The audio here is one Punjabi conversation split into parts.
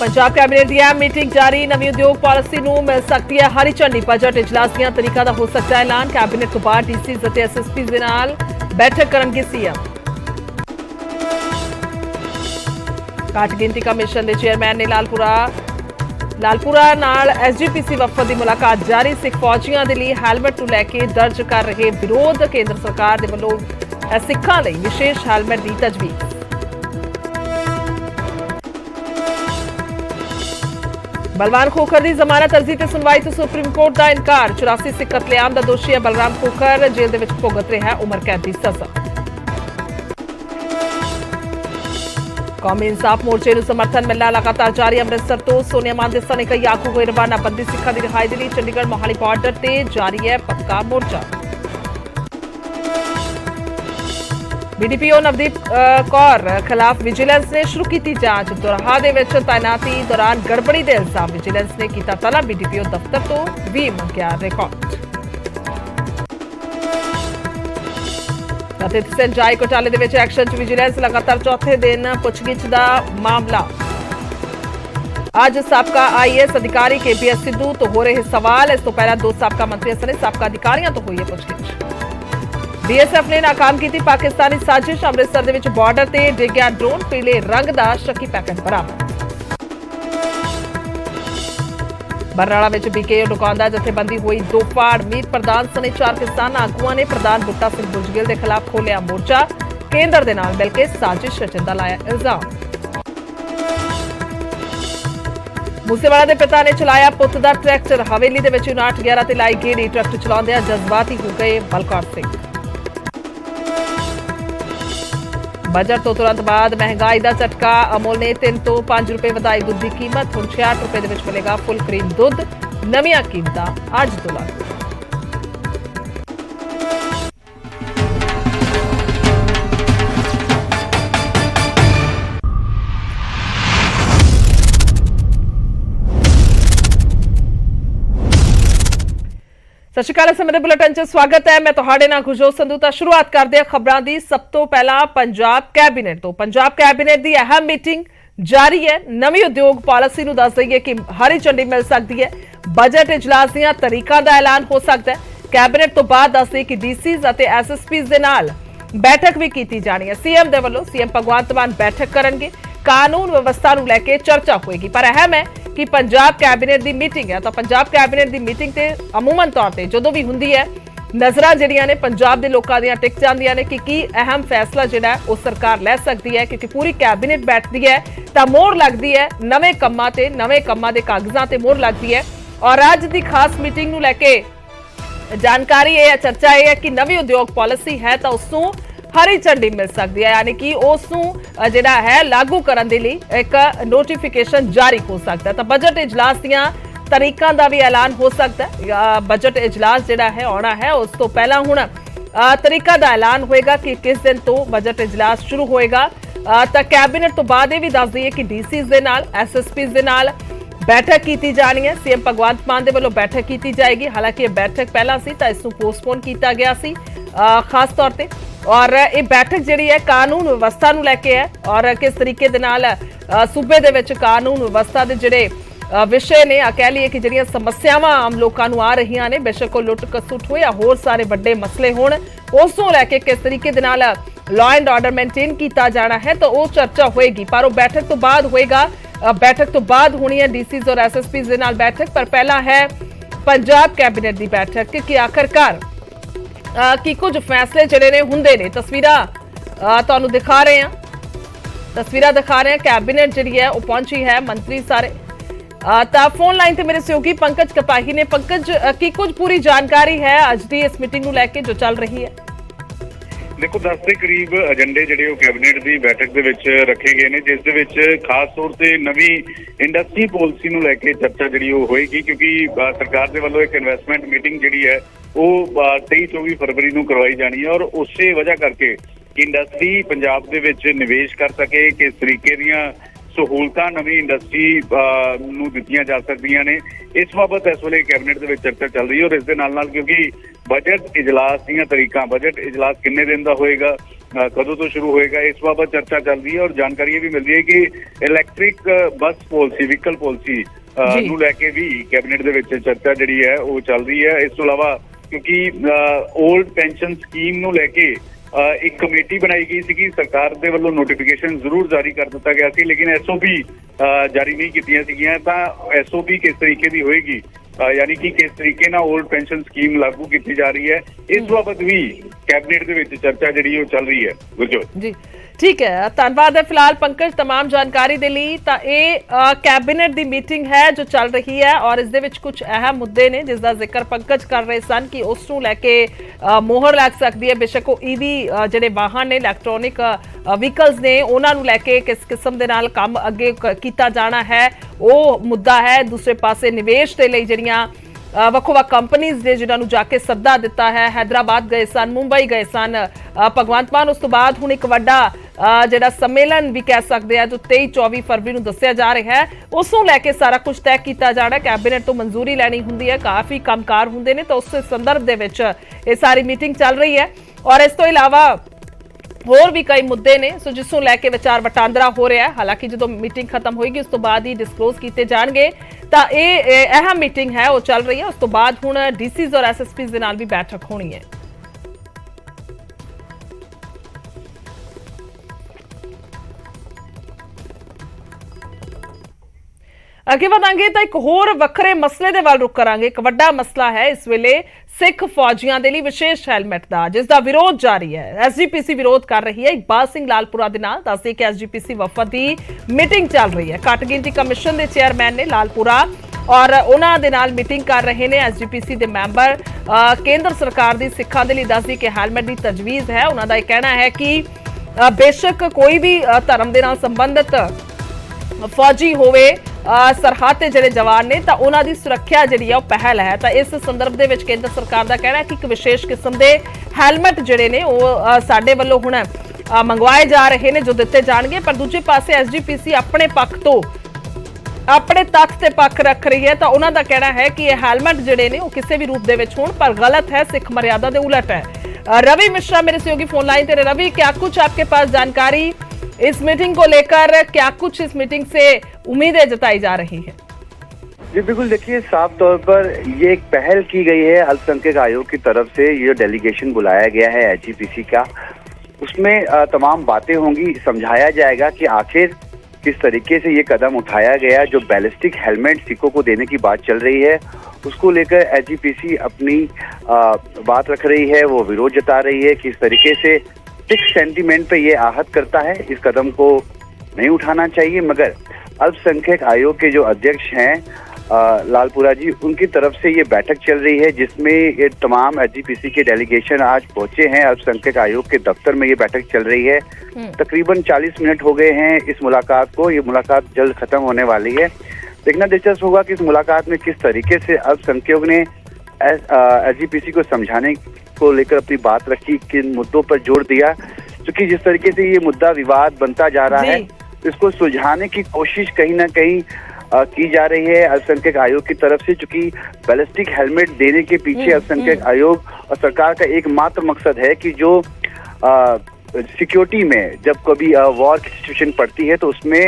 पंजाब कैबिनेट की अहम मीटिंग जारी। नवी उद्योग पॉलिसी नूं मिल सकती है हरी झंडी। बजट इजलास दी तरीका दा हो सकता है ऐलान। कैबिनेट तो बाद डीसीज ते एसएसपी दे नाल बैठक करनगे सीएम। घट गिनती कमीशन के चेयरमैन ने लालपुरा नाल एसजीपीसी वफद की मुलाकात जारी। सिख फौजियों के लिए हैलमेट नूं लैके दर्ज कर रहे विरोध। केंद्र सरकार के वल्लों सिखां लई विशेष हैलमेट की तजवीज़। बलवान खोखर की जमानत अर्जी ते सुनवाई तो सुप्रीम कोर्ट का इनकार। 84 सिख कतलेआम का दोषी है बलराम खोखर। जेल दे विच भुगत रहा है उम्र कैद की सजा। कौमी इंसाफ मोर्चे नूं समर्थन मिलना लगातार जारी। अमृतसर तो सोनिया मांदेसा ने कई आगू होए रवाना। बंदी सिखां की रिहाई के लिए चंडीगढ़ मोहाली बॉर्डर से जारी है पक्का मोर्चा। बीडीपीओ नवदीप कौर खिलाफ विजिलेंस ने शुरू की जांच। दोराहा दे विच तैनाती दौरान गड़बड़ी के इल्जाम। विजिलेंस ने किया तलब। बीडीपीओ दफ्तर तो भी मंगया रिकॉर्ड। कथित सिंचाई घोटाले दे विच एक्शन च विजिलेंस। लगातार चौथे दिन पुछगिछ का मामला। अज साबका आईएएस अधिकारी केपीएस सिद्धू तो हो रहे सवाल। इस तो पहला दो साबका मंत्रियों सने साबका अधिकारियों तो हुई है पुछगिछ। बीएसएफ ने नाकाम की पाकिस्तानी साजिश। अमृतसर के बॉर्डर से डिग्या ड्रोन। पीले रंग का शकी पैकेट बरामद। बरनाला में बीकेओ डुकाउंदा जथेबंदी हुई दो फाड़। मीत प्रधान सने 4 किसान आगुआं ने प्रधान बूटा सिंह बुजगिल के खिलाफ खोलिया मोर्चा। केंद्र के नाल मिलकर साजिश रचन का लाया इल्जाम। मूसेवाला के पिता ने चलाया पुत का ट्रैक्टर। हवेली के 5911 से लाई गेड़ी। ट्रैक्टर चलाउंदियां जज्बाती हो गए बलकौर सिंह। बजट तो तुरंत बाद महंगाई का झटका। अमूल ने 3 तो 5 रुपए वधाई दुध की कीमत। हुण 66 रुपए दे विच मिलेगा फुल क्रीम दुध। नवीं कीमतां अज तो लागू। सत श्री अकाल। समय बुलेटिन च स्वागत है। मैं तुहाडे नाल गुरजोत संधू। तां शुरुआत करदे हां खबरां दी। सब तो पहला पंजाब कैबिनेट तो। पंजाब कैबिनेट की अहम मीटिंग जारी है। नवीं उद्योग पॉलिसी नूं दस दईए कि हरी झंडी मिल सकती है। बजट इजलास दीआं तरीकां दा ऐलान हो सकता है। कैबिनेट तो बाद दस दईए कि डीसीज अते एसएसपीज दे नाल बैठक भी की जानी है। सीएम दे वल्लों सीएम भगवंत मान बैठक करनगे। कानून व्यवस्था नूं लैके चर्चा होएगी। पर अहम है कि पंजाब कैबिनेट की मीटिंग है तो पंजाब कैबिनेट की मीटिंग से अमूमन तौर पर जो भी होंगी है नज़रां जिहड़ियां ने पंजाब के लोगों दी टिक जांदियां ने कि अहम फैसला जिहड़ा है सरकार लै सकती है। क्योंकि पूरी कैबिनेट बैठती है तो मोहर लगती है नवे कम्मां ते नवे कम्मां दे कागजां ते मोहर लगती है। और अज की खास मीटिंग नूं लैके जानकारी है चर्चा यह है कि नवी उद्योग पॉलिसी है तो उसनूं हरी झंडी मिल सकती है। यानी कि उसनूं जिहड़ा है लागू करन दे लई एक नोटिफिकेशन जारी हो सकता है। तो बजट इजलास दीआं तरीकां दा भी ऐलान हो सकता है। बजट इजलास जिहड़ा है आउणा है उस तो पहला हुण तरीका दा ऐलान होएगा कि किस दिन तो बजट इजलास शुरू होएगा। तो कैबिनेट तो बाद ये भी दस दईए कि डीसीज दे नाल एसएसपीज दे नाल बैठक की जानी है। सीएम भगवंत मान दे वल्लों बैठक की जाएगी। हालांकि यह बैठक पहला सी तो इसनूं पोस्टपोन किया गया सी खास तौर पर। और ये बैठक जिहड़ी है कानून व्यवस्था नूं लैके है और किस तरीके दे नाल सूबे दे विच कानून व्यवस्था दे जिहड़े विषय ने कह लीए कि जिहड़ियां समस्यावां आम लोकां नूं आ रहीआं ने बेशक लुट कसुट हो या होर सारे वड्डे मसले होण उस नूं लैके किस तरीके दे नाल लॉ एंड ऑर्डर मेनटेन किया जाना है तो वो चर्चा होएगी। पर वो बैठक तो बाद होएगा। बैठक तो बाद होनी है डीसीज और एसएसपीज दे नाल बैठक। पर पहला है पंजाब कैबिनेट की बैठक कि आखिरकार कि कुछ फैसले जिहड़े ने हुंदे ने। तस्वीरां तुहानूं दिखा रहे हैं कैबिनेट जिहड़ी है वो पहुंची है मंत्री सारे। तो फोन लाइन ते मेरे सहयोगी पंकज कपाही ने। पंकज की कुछ पूरी जानकारी है अज दी इस मीटिंग नूं लैके जो चल रही है? देखो 10 के करीब एजेंडे जिहड़े वो कैबिनेट की बैठक दे विच रखे गए हैं जिस दे विच खास तौर से नवी इंडस्ट्री पॉलिसी नूं लैके चर्चा जिहड़ी वो होएगी। क्योंकि सरकार दे वल्लों एक इन्वेस्टमेंट मीटिंग जिहड़ी है वो 23-24 फरवरी नूं करवाई जानी है। और उसे वजह करके इंडस्ट्री पंजाब दे विच निवेश कर सके किस तरीके दीयां सहूलतां नवीं इंडस्ट्री ਨੂੰ ਦਿੱਤੀਆਂ ਜਾ ਸਕਦੀਆਂ ਨੇ। ਇਸ ਬਾਬਤ ਇਸ ਵੇਲੇ ਕੈਬਨਿਟ ਦੇ ਵਿੱਚ ਚਰਚਾ ਚੱਲ ਰਹੀ ਹੈ ਔਰ ਇਸ ਦੇ ਨਾਲ ਕਿਉਂਕਿ ਬਜਟ ਇਜਲਾਸ ਦੀਆਂ ਤਰੀਕਾਂ, ਬਜਟ ਇਜਲਾਸ ਕਿੰਨੇ ਦਿਨ ਦਾ ਹੋਏਗਾ, ਕਦੋਂ ਤੋਂ ਸ਼ੁਰੂ ਹੋਏਗਾ, ਇਸ ਬਾਬਤ ਚਰਚਾ ਚੱਲ ਰਹੀ ਹੈ ਔਰ ਜਾਣਕਾਰੀ ਇਹ ਵੀ ਮਿਲਦੀ ਹੈ ਕਿ ਇਲੈਕਟ੍ਰਿਕ ਬੱਸ ਪਾਲਿਸੀ, ਵਹੀਕਲ ਪਾਲਿਸੀ ਨੂੰ ਲੈ ਕੇ ਵੀ ਕੈਬਨਿਟ ਦੇ ਵਿੱਚ ਚਰਚਾ ਜਿਹੜੀ ਹੈ ਉਹ ਚੱਲ ਰਹੀ ਹੈ। ਇਸ ਤੋਂ ਇਲਾਵਾ ਕਿਉਂਕਿ 올ਡ ਪੈਨਸ਼ਨ ਸਕੀਮ ਨੂੰ ਲੈ ਕੇ ਇੱਕ ਕਮੇਟੀ ਬਣਾਈ ਗਈ ਸੀ, ਸਰਕਾਰ ਦੇ ਵੱਲੋਂ ਨੋਟੀਫਿਕੇਸ਼ਨ ਜ਼ਰੂਰ ਜਾਰੀ ਕਰ ਦਿੱਤਾ ਗਿਆ ਸੀ, ਲੇਕਿਨ ਐਸਓਪੀ ਜਾਰੀ ਨਹੀਂ ਕੀਤੀਆਂ ਸੀਗੀਆਂ। ਤਾਂ ਐਸਓਪੀ ਕਿਸ ਤਰੀਕੇ ਦੀ ਹੋਏਗੀ, यानी कि किस तरीके ਨਾਲ ओल्ड पेंशन स्कीम लागू की जा रही है, इस बाबत भी कैबिनेट ਦੇ ਵਿੱਚ चर्चा ਜਿਹੜੀ ਉਹ ਚੱਲ ਰਹੀ ਹੈ। ਗੁਰਜੋਤ ਜੀ ठीक है, धन्यवाद है फिलहाल पंकज तमाम जानकारी दे लई। ਤਾਂ ਇਹ कैबिनेट ਦੀ ਮੀਟਿੰਗ ਹੈ ਜੋ ਚੱਲ ਰਹੀ ਹੈ ਔਰ ਇਸ ਦੇ ਵਿੱਚ ਕੁਝ ਅਹਿਮ ਮੁੱਦੇ ਨੇ ਜਿਸ ਦਾ ਜ਼ਿਕਰ ਪੰਕਜ ਕਰ ਰਹੇ ਸਨ ਕਿ ਉਸ ਨੂੰ ਲੈ ਕੇ ਮੋਹਰ ਲੱਗ ਸਕਦੀ ਹੈ। ਬੇਸ਼ੱਕ ਉਹ ਈਵੀ ਜਿਹੜੇ ਵਾਹਨ ਨੇ, ਇਲੈਕਟ੍ਰੋਨਿਕ ਵਹੀਕਲਸ ਨੇ, ਉਹਨਾਂ ਨੂੰ ਲੈ ਕੇ ਕਿਸ ਕਿਸਮ ਦੇ ਨਾਲ ਕੰਮ ਅੱਗੇ ਕੀਤਾ ਜਾਣਾ ਹੈ ਉਹ ਮੁੱਦਾ ਹੈ। ਦੂਸਰੇ ਪਾਸੇ ਨਿਵੇਸ਼ ਦੇ ਲਈ ਜਿਹੜੀਆਂ ਵੱਖ-ਵੱਖ ਕੰਪਨੀਜ਼ ਨੇ ਜਿਨ੍ਹਾਂ ਨੂੰ ਜਾ ਕੇ ਸੱਦਾ ਦਿੱਤਾ ਹੈ, हैदराबाद ਗਏ ਸਨ, ਮੁੰਬਈ ਗਏ ਸਨ ਭਗਵੰਤ ਮਾਨ। ਉਸ ਤੋਂ ਬਾਅਦ ਹੁਣ ਇੱਕ ਵੱਡਾ ਜਿਹੜਾ ਸੰਮੇਲਨ ਵੀ ਕਹਿ ਸਕਦੇ ਆ ਜੋ 23-24 ਫਰਵਰੀ ਨੂੰ ਦੱਸਿਆ ਜਾ ਰਿਹਾ ਹੈ, ਉਸ ਨੂੰ ਲੈ ਕੇ ਸਾਰਾ ਕੁਝ ਤੈਅ ਕੀਤਾ ਜਾਣਾ। ਕੈਬਨਿਟ ਤੋਂ ਮਨਜ਼ੂਰੀ ਲੈਣੀ ਹੁੰਦੀ ਹੈ, ਕਾਫੀ ਕੰਮਕਾਰ ਹੁੰਦੇ ਨੇ, ਤਾਂ ਉਸ ਸੰਦਰਭ ਦੇ ਵਿੱਚ ਇਹ ਸਾਰੀ ਮੀਟਿੰਗ ਚੱਲ ਰਹੀ ਹੈ। ਔਰ ਇਸ ਤੋਂ ਇਲਾਵਾ ਹੋਰ ਵੀ ਕਈ ਮੁੱਦੇ ਨੇ ਸੋ ਜਿਸ ਨੂੰ ਲੈ ਕੇ ਵਿਚਾਰ ਵਟਾਂਦਰਾ ਹੋ ਰਿਹਾ ਹੈ। ਹਾਲਾਂਕਿ ਜਦੋਂ ਮੀਟਿੰਗ ਖਤਮ ਹੋਏਗੀ ਉਸ ਤੋਂ ਬਾਅਦ ਹੀ ਡਿਸਕਲੋਜ਼ ਕੀਤੇ ਜਾਣਗੇ। ਤਾਂ ਇਹ ਅਹਿਮ ਮੀਟਿੰਗ ਹੈ ਉਹ ਚੱਲ ਰਹੀ ਹੈ। ਉਸ ਤੋਂ ਬਾਅਦ ਹੁਣ ਡੀਸੀਜ਼ ਔਰ ਐਸਐਸਪੀਜ਼ ਦੇ ਨਾਲ ਵੀ ਬੈਠਕ ਹੋਣੀ ਹੈ। ਅੱਗੇ ਵਧਾਂਗੇ ਤਾਂ ਇੱਕ ਹੋਰ ਵੱਖਰੇ ਮਸਲੇ ਦੇ ਵੱਲ ਰੁਕ ਕਰਾਂਗੇ। ਇੱਕ ਵੱਡਾ ਮਸਲਾ ਹੈ ਇਸ ਵੇਲੇ ਸਿੱਖ ਫੌਜੀਆਂ ਦੇ ਲਈ ਵਿਸ਼ੇਸ਼ ਹੈਲਮਟ ਦਾ, ਜਿਸ ਦਾ ਵਿਰੋਧ ਜਾਰੀ ਹੈ। ਐਸਜੀਪੀਸੀ ਵਿਰੋਧ ਕਰ ਰਹੀ ਹੈ ਇਕਬਾਲ ਸਿੰਘ ਲਾਲਪੁਰਾ ਦੇ ਨਾਲ। ਦੱਸਦੇ ਕਿ ਐਸਜੀਪੀਸੀ ਵਫਦ ਦੀ ਮੀਟਿੰਗ ਚੱਲ ਰਹੀ ਹੈ। ਘੱਟ ਗਿਣਤੀ ਕਮਿਸ਼ਨ ਦੇ ਚੇਅਰਮੈਨ ਨੇ ਲਾਲਪੁਰਾ ਔਰ ਉਹਨਾਂ ਦੇ ਨਾਲ ਮੀਟਿੰਗ ਕਰ ਰਹੇ ਨੇ ਐਸਜੀਪੀਸੀ ਦੇ ਮੈਂਬਰ। ਕੇਂਦਰ ਸਰਕਾਰ ਦੀ ਸਿੱਖਾਂ ਦੇ ਲਈ ਦੱਸਦੀ ਕਿ ਹੈਲਮਟ ਦੀ ਤਜਵੀਜ਼ ਹੈ। ਉਹਨਾਂ ਦਾ ਇਹ ਕਹਿਣਾ ਹੈ ਕਿ ਬੇਸ਼ੱਕ ਕੋਈ ਵੀ ਧਰਮ ਦੇ ਨਾਲ ਸੰਬੰਧਿਤ ਫੌਜੀ ਹੋਵੇ, ਸਰਹੱਦ ਤੇ ਜਿਹੜੇ ਜਵਾਨ ਨੇ ਤਾਂ ਉਹਨਾਂ ਦੀ ਸੁਰੱਖਿਆ ਜਿਹੜੀ ਆ ਉਹ ਪਹਿਲ ਹੈ। ਤਾਂ ਇਸ ਸੰਦਰਭ ਦੇ ਵਿੱਚ ਕੇਂਦਰ ਸਰਕਾਰ ਦਾ ਕਹਿਣਾ ਹੈ ਕਿ ਇੱਕ ਵਿਸ਼ੇਸ਼ ਕਿਸਮ ਦੇ ਹੈਲਮਟ ਜਿਹੜੇ ਨੇ ਉਹ ਸਾਡੇ ਵੱਲੋਂ ਹੁਣ ਮੰਗਵਾਏ ਜਾ ਰਹੇ ਨੇ ਜੋ ਦਿੱਤੇ ਜਾਣਗੇ। ਪਰ ਦੂਜੇ ਪਾਸੇ ਐਸਜੀਪੀਸੀ ਆਪਣੇ ਪੱਖ ਤੋਂ ਆਪਣੇ ਤੱਥ ਤੇ ਪੱਖ ਰੱਖ ਰਹੀ ਹੈ। ਤਾਂ ਉਹਨਾਂ ਦਾ ਕਹਿਣਾ ਹੈ ਕਿ ਇਹ ਹੈਲਮਟ ਜਿਹੜੇ ਨੇ ਉਹ ਕਿਸੇ ਵੀ ਰੂਪ ਦੇ ਵਿੱਚ ਹੋਣ ਪਰ गलत है, सिख मर्यादा ਦੇ उलट है। रवि मिश्रा मेरे सहयोगी फोन लाइन पे। रवि, क्या कुछ आपके पास जानकारी इस मीटिंग को लेकर, क्या कुछ इस मीटिंग से उम्मीदें जताई जा रही है? जी बिल्कुल, देखिए साफ तौर पर ये एक पहल की गई है अल्पसंख्यक आयोग की तरफ से। ये डेलीगेशन बुलाया गया है एचजीपीसी का, उसमें तमाम बातें होंगी, समझाया जाएगा कि आखिर किस तरीके से ये कदम उठाया गया। जो बैलिस्टिक हेलमेट सिखों को देने की बात चल रही है उसको लेकर एचजीपीसी अपनी बात रख रही है, वो विरोध जता रही है। किस तरीके से सिख सेंटीमेंट पे ये आहत करता है, इस कदम को नहीं उठाना चाहिए। मगर अल्पसंख्यक आयोग के जो अध्यक्ष हैं लालपुरा जी, उनकी तरफ से ये बैठक चल रही है जिसमें ये तमाम एचजीपीसी के डेलीगेशन आज पहुंचे हैं अल्पसंख्यक आयोग के दफ्तर में। ये बैठक चल रही है, तकरीबन 40 मिनट हो गए हैं इस मुलाकात को। ये मुलाकात जल्द खत्म होने वाली है। देखना दिलचस्प होगा कि इस मुलाकात में किस तरीके से अल्पसंख्यकों ने एचजीपीसी को समझाने को लेकर अपनी बात रखी, किन मुद्दों पर जोर दिया। क्योंकि जिस तरीके से ये मुद्दा विवाद बनता जा रहा है, इसको सुलझाने की कोशिश कहीं ना कहीं की जा रही है अल्पसंख्यक आयोग की तरफ से। चूंकि बैलिस्टिक हेलमेट देने के पीछे अल्पसंख्यक आयोग और सरकार का एकमात्र मकसद है कि जो सिक्योरिटी में जब कभी वॉर की सिचुएशन पड़ती है तो उसमें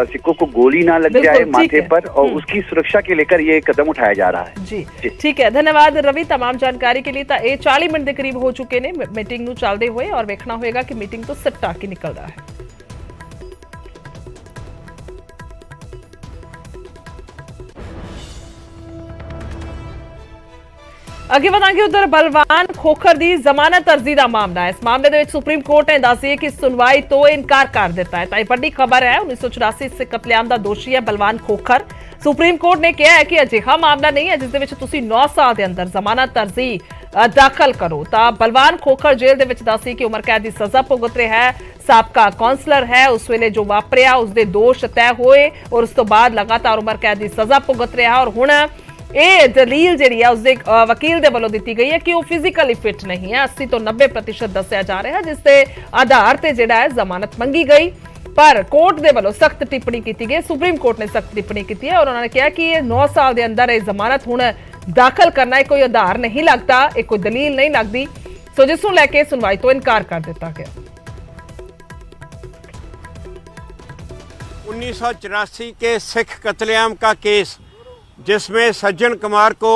सिखों को गोली ना लग जाए माथे पर, और उसकी सुरक्षा के लेकर ये कदम उठाया जा रहा है। जी ठीक है, धन्यवाद रवि तमाम जानकारी के लिए। ਤਾਂ ਇਹ 40 ਮਿੰਟ ਦੇ ਕਰੀਬ ਹੋ ਚੁੱਕੇ ਨੇ ਮੀਟਿੰਗ ਨੂੰ ਚੱਲਦੇ ਹੋਏ ਔਰ ਵੇਖਣਾ ਹੋਏਗਾ ਕਿ ਮੀਟਿੰਗ ਤੋਂ ਸਿੱਟਾ ਕੀ ਨਿਕਲਦਾ ਹੈ। ਅੱਗੇ ਵਧਾਂਗੇ ਉਧਰ ਬਲਵਾਨ ਖੋਖਰ ਦੀ ਜ਼ਮਾਨਤ ਅਰਜ਼ੀ ਦਾ ਮਾਮਲਾ ਹੈ। ਇਸ ਮਾਮਲੇ ਦੇ ਵਿੱਚ ਸੁਪਰੀਮ ਕੋਰਟ ਨੇ ਦੱਸਿਆ ਕਿ ਸੁਣਵਾਈ ਤੋਂ ਇਨਕਾਰ ਕਰ ਦਿੱਤਾ ਹੈ। ਤਾਂ ਇਹ ਵੱਡੀ ਖਬਰ ਹੈ। 1984 ਸਿੱਖ ਕਤਲੇਆਮ ਦਾ ਦੋਸ਼ੀ ਹੈ ਬਲਵਾਨ ਖੋਖਰ। ਸੁਪਰੀਮ ਕੋਰਟ ਨੇ ਕਿਹਾ ਹੈ ਕਿ ਅਜਿਹਾ ਮਾਮਲਾ ਨਹੀਂ ਹੈ ਜਿਸ ਦੇ ਵਿੱਚ ਤੁਸੀਂ 9 ਸਾਲ ਦੇ ਅੰਦਰ ਜ਼ਮਾਨਤ ਅਰਜ਼ੀ ਦਾਖਲ ਕਰੋ। ਤਾਂ ਬਲਵਾਨ ਖੋਖਰ ਜੇਲ੍ਹ ਦੇ ਵਿੱਚ ਦੱਸੀ ਕਿ ਉਮਰ ਕੈਦ ਦੀ ਸਜ਼ਾ ਭੁਗਤ ਰਿਹਾ ਹੈ। ਸਾਬਕਾ ਕਾਉਂਸਲਰ ਹੈ, ਉਸ ਵੇਲੇ ਜੋ ਵਾਪਰਿਆ ਉਸਦੇ ਦੋਸ਼ ਤੈਅ ਹੋਏ ਔਰ ਉਸ ਤੋਂ ਬਾਅਦ ਲਗਾਤਾਰ ਉਮਰ ਕੈਦ ਦੀ ਸਜ਼ਾ ਭੁਗਤ ਰਿਹਾ। ਔਰ ਹੁਣ ਇਹ ਦਲੀਲ ਜਿਹੜੀ ਹੈ ਉਸਦੇ ਵਕੀਲ ਦੇ ਵੱਲੋਂ ਦਿੱਤੀ ਗਈ ਹੈ ਕਿ ਉਹ ਫਿਜ਼ੀਕਲੀ ਫਿਟ ਨਹੀਂ ਹੈ। 80 ਤੋਂ 90% ਦੱਸਿਆ ਜਾ ਰਿਹਾ ਜਿਸ ਦੇ ਆਧਾਰ ਤੇ ਜਿਹੜਾ ਹੈ ਜ਼ਮਾਨਤ ਮੰਗੀ ਗਈ। पर कोर्ट के वालों सख्त टिप्पणी की गई, सुप्रीम कोर्ट ने सख्त टिप्पणी की है और उन्होंने कहा कि 9 साल के अंदर यह जमानत हुण दाखिल करना कोई आधार नहीं लगता, एक कोई दलील नहीं लगती, सो जिसनूं लैके सुनवाई तो इनकार कर दिता गया। 1984 के सिख कत्लेआम का केस जिसमें सज्जन कुमार को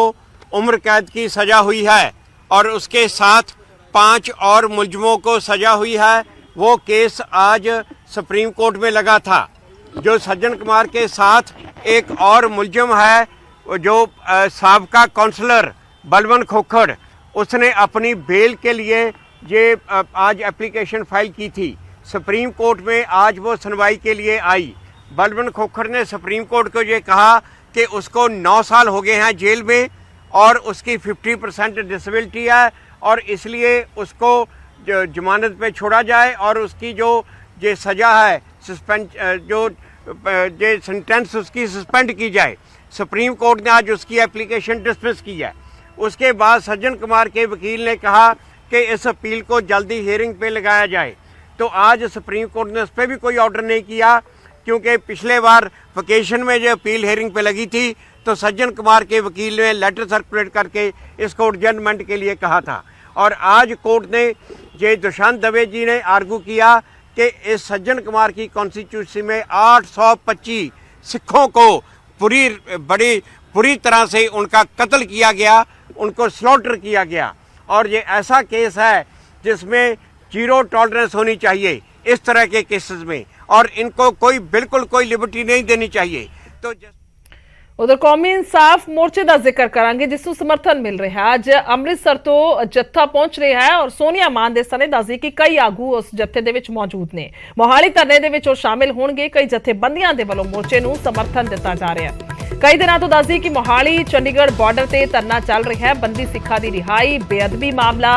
उम्र कैद की सजा हुई है और उसके साथ 5 और मुलजमों को सजा हुई है, वो केस आज सुप्रीम कोर्ट में लगा था। जो सज्जन कुमार के साथ एक और मुलजम है जो साबका काउंसलर बलवंत खोखर, उसने अपनी बेल के लिए ये आज एप्लीकेशन फाइल की थी। सुप्रीम कोर्ट में आज वो सुनवाई के लिए आई। बलवंत खोखर ने सुप्रीम कोर्ट को ये कहा कि उसको 9 साल हो गए हैं जेल में और उसकी 50% डिसेबिलिटी है और इसलिए उसको जमानत पे छोड़ा जाए और उसकी जो ये सज़ा है सस्पेंड जो ये सेंटेंस उसकी सस्पेंड की जाए। सुप्रीम कोर्ट ने आज उसकी एप्लीकेशन डिसमिस की है। उसके बाद सज्जन कुमार के वकील ने कहा कि इस अपील को जल्दी हियरिंग पे लगाया जाए। तो आज सुप्रीम कोर्ट ने उस पर भी कोई ऑर्डर नहीं किया क्योंकि पिछले बार वेकेशन में जो अपील हियरिंग पे लगी थी तो सज्जन कुमार के वकील ने लेटर सर्कुलेट करके इसको एडजमेंट के लिए कहा था। और आज कोर्ट ने ये दुष्यंत दवे जी ने आर्गू किया कि इस सज्जन कुमार की कॉन्स्टिट्यूंसी में 825 सिखों को बड़ी बुरी तरह से उनका कत्ल किया गया, उनको स्लॉटर किया गया और ये ऐसा केस है जिसमें 0 टॉलरेंस होनी चाहिए इस तरह के केसेस में और इनको बिल्कुल कोई लिबर्टी नहीं देनी चाहिए। तो उधर कौमी इंसाफ मोर्चे का जिक्र करांगे जिसनूं समर्थन मिल रहा है। अज अमृतसर तो जत्था पहुंच रहा है और सोनिया मान दे सने दसदी कि कई आगू उस जत्थे दे विच मौजूद ने। मोहाली धरने दे विच शामिल होणगे। कई जथेबंदियां दे वल्लों मोर्चे नूं समर्थन दिता जा रहा है। कई दिनों तो दसदी कि मोहाली चंडीगढ़ बॉर्डर से धरना चल रहा है। बंदी सिखा की रिहाई, बेअदबी मामला,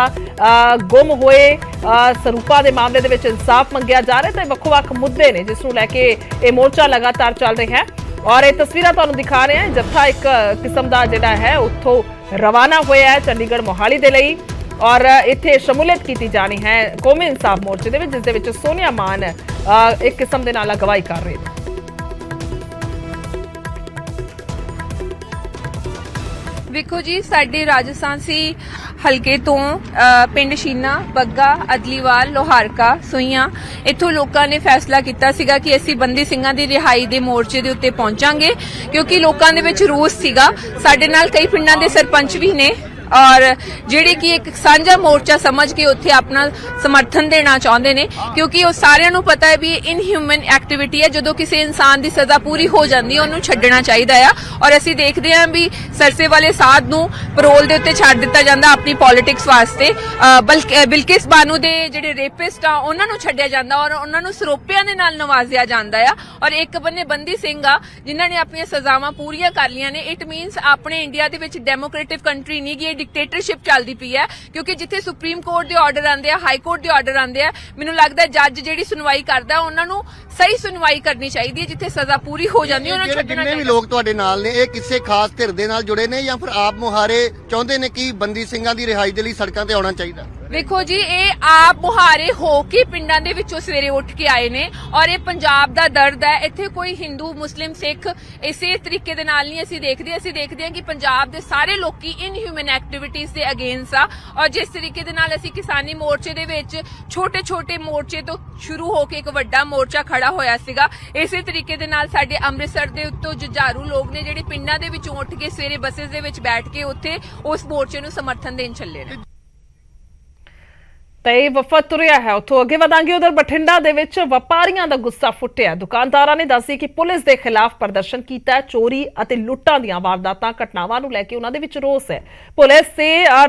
गुम हुए सरूपा के मामले दे विच इंसाफ मंगिया जा रहा है। तो वक्-वक् मुद्दे ने जिसनूं लैके ये मोर्चा लगातार चल रहा है और ये तस्वीरां तुहानूं दिखा रहे हैं। जत्था एक किस्म का जिहड़ा है उत्थों रवाना होया है चंडीगढ़ मोहाली दे लई और इत्थे शमूलियत की जानी है कौमी इंसाफ मोर्चे दे विच जिस दे विच सोनिया मान एक किस्म दे नाल अगवाई कर रहे हैं। ਵੇਖੋ ਜੀ ਸਾਡੇ ਰਾਜਸਥਾਨ ਸੀ ਹਲਕੇ ਤੋਂ ਪਿੰਡ ਸ਼ੀਨਾ, ਬੱਗਾ, ਅਦਲੀਵਾਲ, ਲੋਹਾਰਕਾ, ਸੁਈਆਂ ਇੱਥੋਂ ਲੋਕਾਂ ਨੇ ਫੈਸਲਾ ਕੀਤਾ ਸੀਗਾ ਕਿ ਅਸੀਂ ਬੰਦੀ ਸਿੰਘਾਂ ਦੀ ਰਿਹਾਈ ਦੇ ਮੋਰਚੇ ਦੇ ਉੱਤੇ ਪਹੁੰਚਾਂਗੇ ਕਿਉਂਕਿ ਲੋਕਾਂ ਦੇ ਵਿੱਚ ਰੋਸ ਸੀਗਾ। ਸਾਡੇ ਨਾਲ ਕਈ ਪਿੰਡਾਂ ਦੇ ਸਰਪੰਚ ਵੀ ਨੇ और ਜਿਹੜੇ ਕਿ ਇੱਕ ਸਾਂਝਾ ਮੋਰਚਾ ਸਮਝ ਕੇ ਉੱਥੇ ਆਪਣਾ ਸਮਰਥਨ ਦੇਣਾ ਚਾਹੁੰਦੇ ਨੇ ਕਿਉਂਕਿ ਉਹ ਸਾਰਿਆਂ ਨੂੰ ਪਤਾ ਹੈ ਵੀ ਇਨਹਿਊਮਨ ਐਕਟੀਵਿਟੀ ਹੈ। ਜਦੋਂ ਕਿਸੇ ਇਨਸਾਨ ਦੀ ਸਜ਼ਾ ਪੂਰੀ ਹੋ ਜਾਂਦੀ ਹੈ ਉਹਨੂੰ ਛੱਡਣਾ ਚਾਹੀਦਾ ਆ ਔਰ ਅਸੀਂ ਦੇਖਦੇ ਹਾਂ ਵੀ ਸਰਸੇ ਵਾਲੇ ਸਾਧ ਨੂੰ ਪੈਰੋਲ ਦੇ ਉੱਤੇ ਛੱਡ ਦਿੱਤਾ ਜਾਂਦਾ ਆਪਣੀ ਪੋਲਿਟਿਕਸ ਵਾਸਤੇ। ਬਿਲਕਿਸ ਬਾਨੂ ਦੇ ਜਿਹੜੇ ਰੇਪਿਸਟ ਆ ਉਹਨਾਂ ਨੂੰ ਛੱਡਿਆ ਜਾਂਦਾ ਔਰ ਉਹਨਾਂ ਨੂੰ ਸਰੋਪਿਆਂ ਦੇ ਨਾਲ ਨਵਾਜ਼ਿਆ ਜਾਂਦਾ ਆ ਔਰ ਇੱਕ ਬੰਨੇ ਬੰਦੀ ਸਿੰਘ ਆ ਜਿਨ੍ਹਾਂ ਨੇ ਆਪਣੀਆਂ ਸਜ਼ਾਵਾਂ ਪੂਰੀਆਂ ਕਰ ਲੀਆਂ ਨੇ। ਇਟ ਮੀਨਸ ਆਪਣੇ ਇੰਡੀਆ ਦੇ ਵਿੱਚ ਡੈਮੋਕ੍ਰੇਟਿਕ ਕੰਟਰੀ ਨਹੀਂ ਗੀ, डिक्टेटरशिप चलती पई है क्योंकि जिथे सुप्रीम कोर्ट के ऑर्डर आते हैं, हाई कोर्ट के ऑर्डर आते हैं, मैनूं लगदा जज जिहड़ी सुनवाई करदा उन्हां नूं सही सुनवाई करनी चाहिए। जिथे सजा पूरी हो जाती है उन्हां नूं छड्डना जिन्ने भी लोग तुहाडे नाल ने ये किसी खास धिर दे नाल जुड़े ने या फिर आप मुहारे चाहुंदे ने कि बंदी ਸਿੰਘਾਂ ਦੀ रिहाई दे लई सड़कां ते आउणा चाहीदा? ਵੇਖੋ ਜੀ ਇਹ ਆਪ ਮੁਹਾਰੇ ਹੋ ਕੇ ਪਿੰਡਾਂ ਦੇ ਵਿੱਚੋਂ ਸਵੇਰੇ ਉੱਠ ਕੇ ਆਏ ਨੇ ਔਰ ਇਹ ਪੰਜਾਬ ਦਾ ਦਰਦ ਹੈ। ਇੱਥੇ ਕੋਈ ਹਿੰਦੂ, ਮੁਸਲਿਮ, ਸਿੱਖ ਇਸੇ ਤਰੀਕੇ ਦੇ ਨਾਲ ਨਹੀਂ ਅਸੀਂ ਦੇਖਦੇ ਹਾਂ ਕਿ ਪੰਜਾਬ ਦੇ ਸਾਰੇ ਲੋਕੀ ਇਨਹਿਊਮਨ ਐਕਟੀਵਿਟੀਜ਼ ਦੇ ਅਗੇਂਸਟ ਆ ਔਰ ਜਿਸ ਤਰੀਕੇ ਦੇ ਨਾਲ ਅਸੀਂ ਕਿਸਾਨੀ ਮੋਰਚੇ ਦੇ ਵਿੱਚ ਛੋਟੇ ਮੋਰਚੇ ਤੋਂ ਸ਼ੁਰੂ ਹੋ ਕੇ ਇੱਕ ਵੱਡਾ ਮੋਰਚਾ ਖੜਾ ਹੋਇਆ ਸੀਗਾ, ਇਸੇ ਤਰੀਕੇ ਦੇ ਨਾਲ ਸਾਡੇ ਅੰਮ੍ਰਿਤਸਰ ਦੇ ਉੱਤੋਂ ਜੁਝਾਰੂ ਲੋਕ ਨੇ ਜਿਹੜੇ ਪਿੰਡਾਂ ਦੇ ਵਿੱਚੋਂ ਉੱਠ ਕੇ ਸਵੇਰੇ ਬੱਸਿਸ ਦੇ ਵਿੱਚ ਬੈਠ ਕੇ ਉੱਥੇ ਉਸ ਮੋਰਚੇ ਨੂੰ ਸਮਰਥਨ ਦੇਣ ਚੱਲੇ ਨੇ। ਤੇ ਵਫਦ ਤੁਰਿਆ ਹੈ ਉੱਥੋਂ ਅੱਗੇ ਵਧਾਂਗੇ। ਉਧਰ ਬਠਿੰਡਾ ਦੇ ਵਿੱਚ ਵਪਾਰੀਆਂ ਦਾ ਗੁੱਸਾ ਫੁੱਟਿਆ। ਦੁਕਾਨਦਾਰਾਂ ਨੇ ਦੱਸੀ ਕਿ ਪੁਲਿਸ ਦੇ ਖਿਲਾਫ ਪ੍ਰਦਰਸ਼ਨ ਕੀਤਾ। ਚੋਰੀ ਅਤੇ ਲੁੱਟਾਂ ਦੀਆਂ ਵਾਰਦਾਤਾਂ ਘਟਨਾਵਾਂ ਨੂੰ ਲੈ ਕੇ ਉਹਨਾਂ ਦੇ ਵਿੱਚ ਰੋਸ ਹੈ। ਪੁਲਿਸ ਤੇ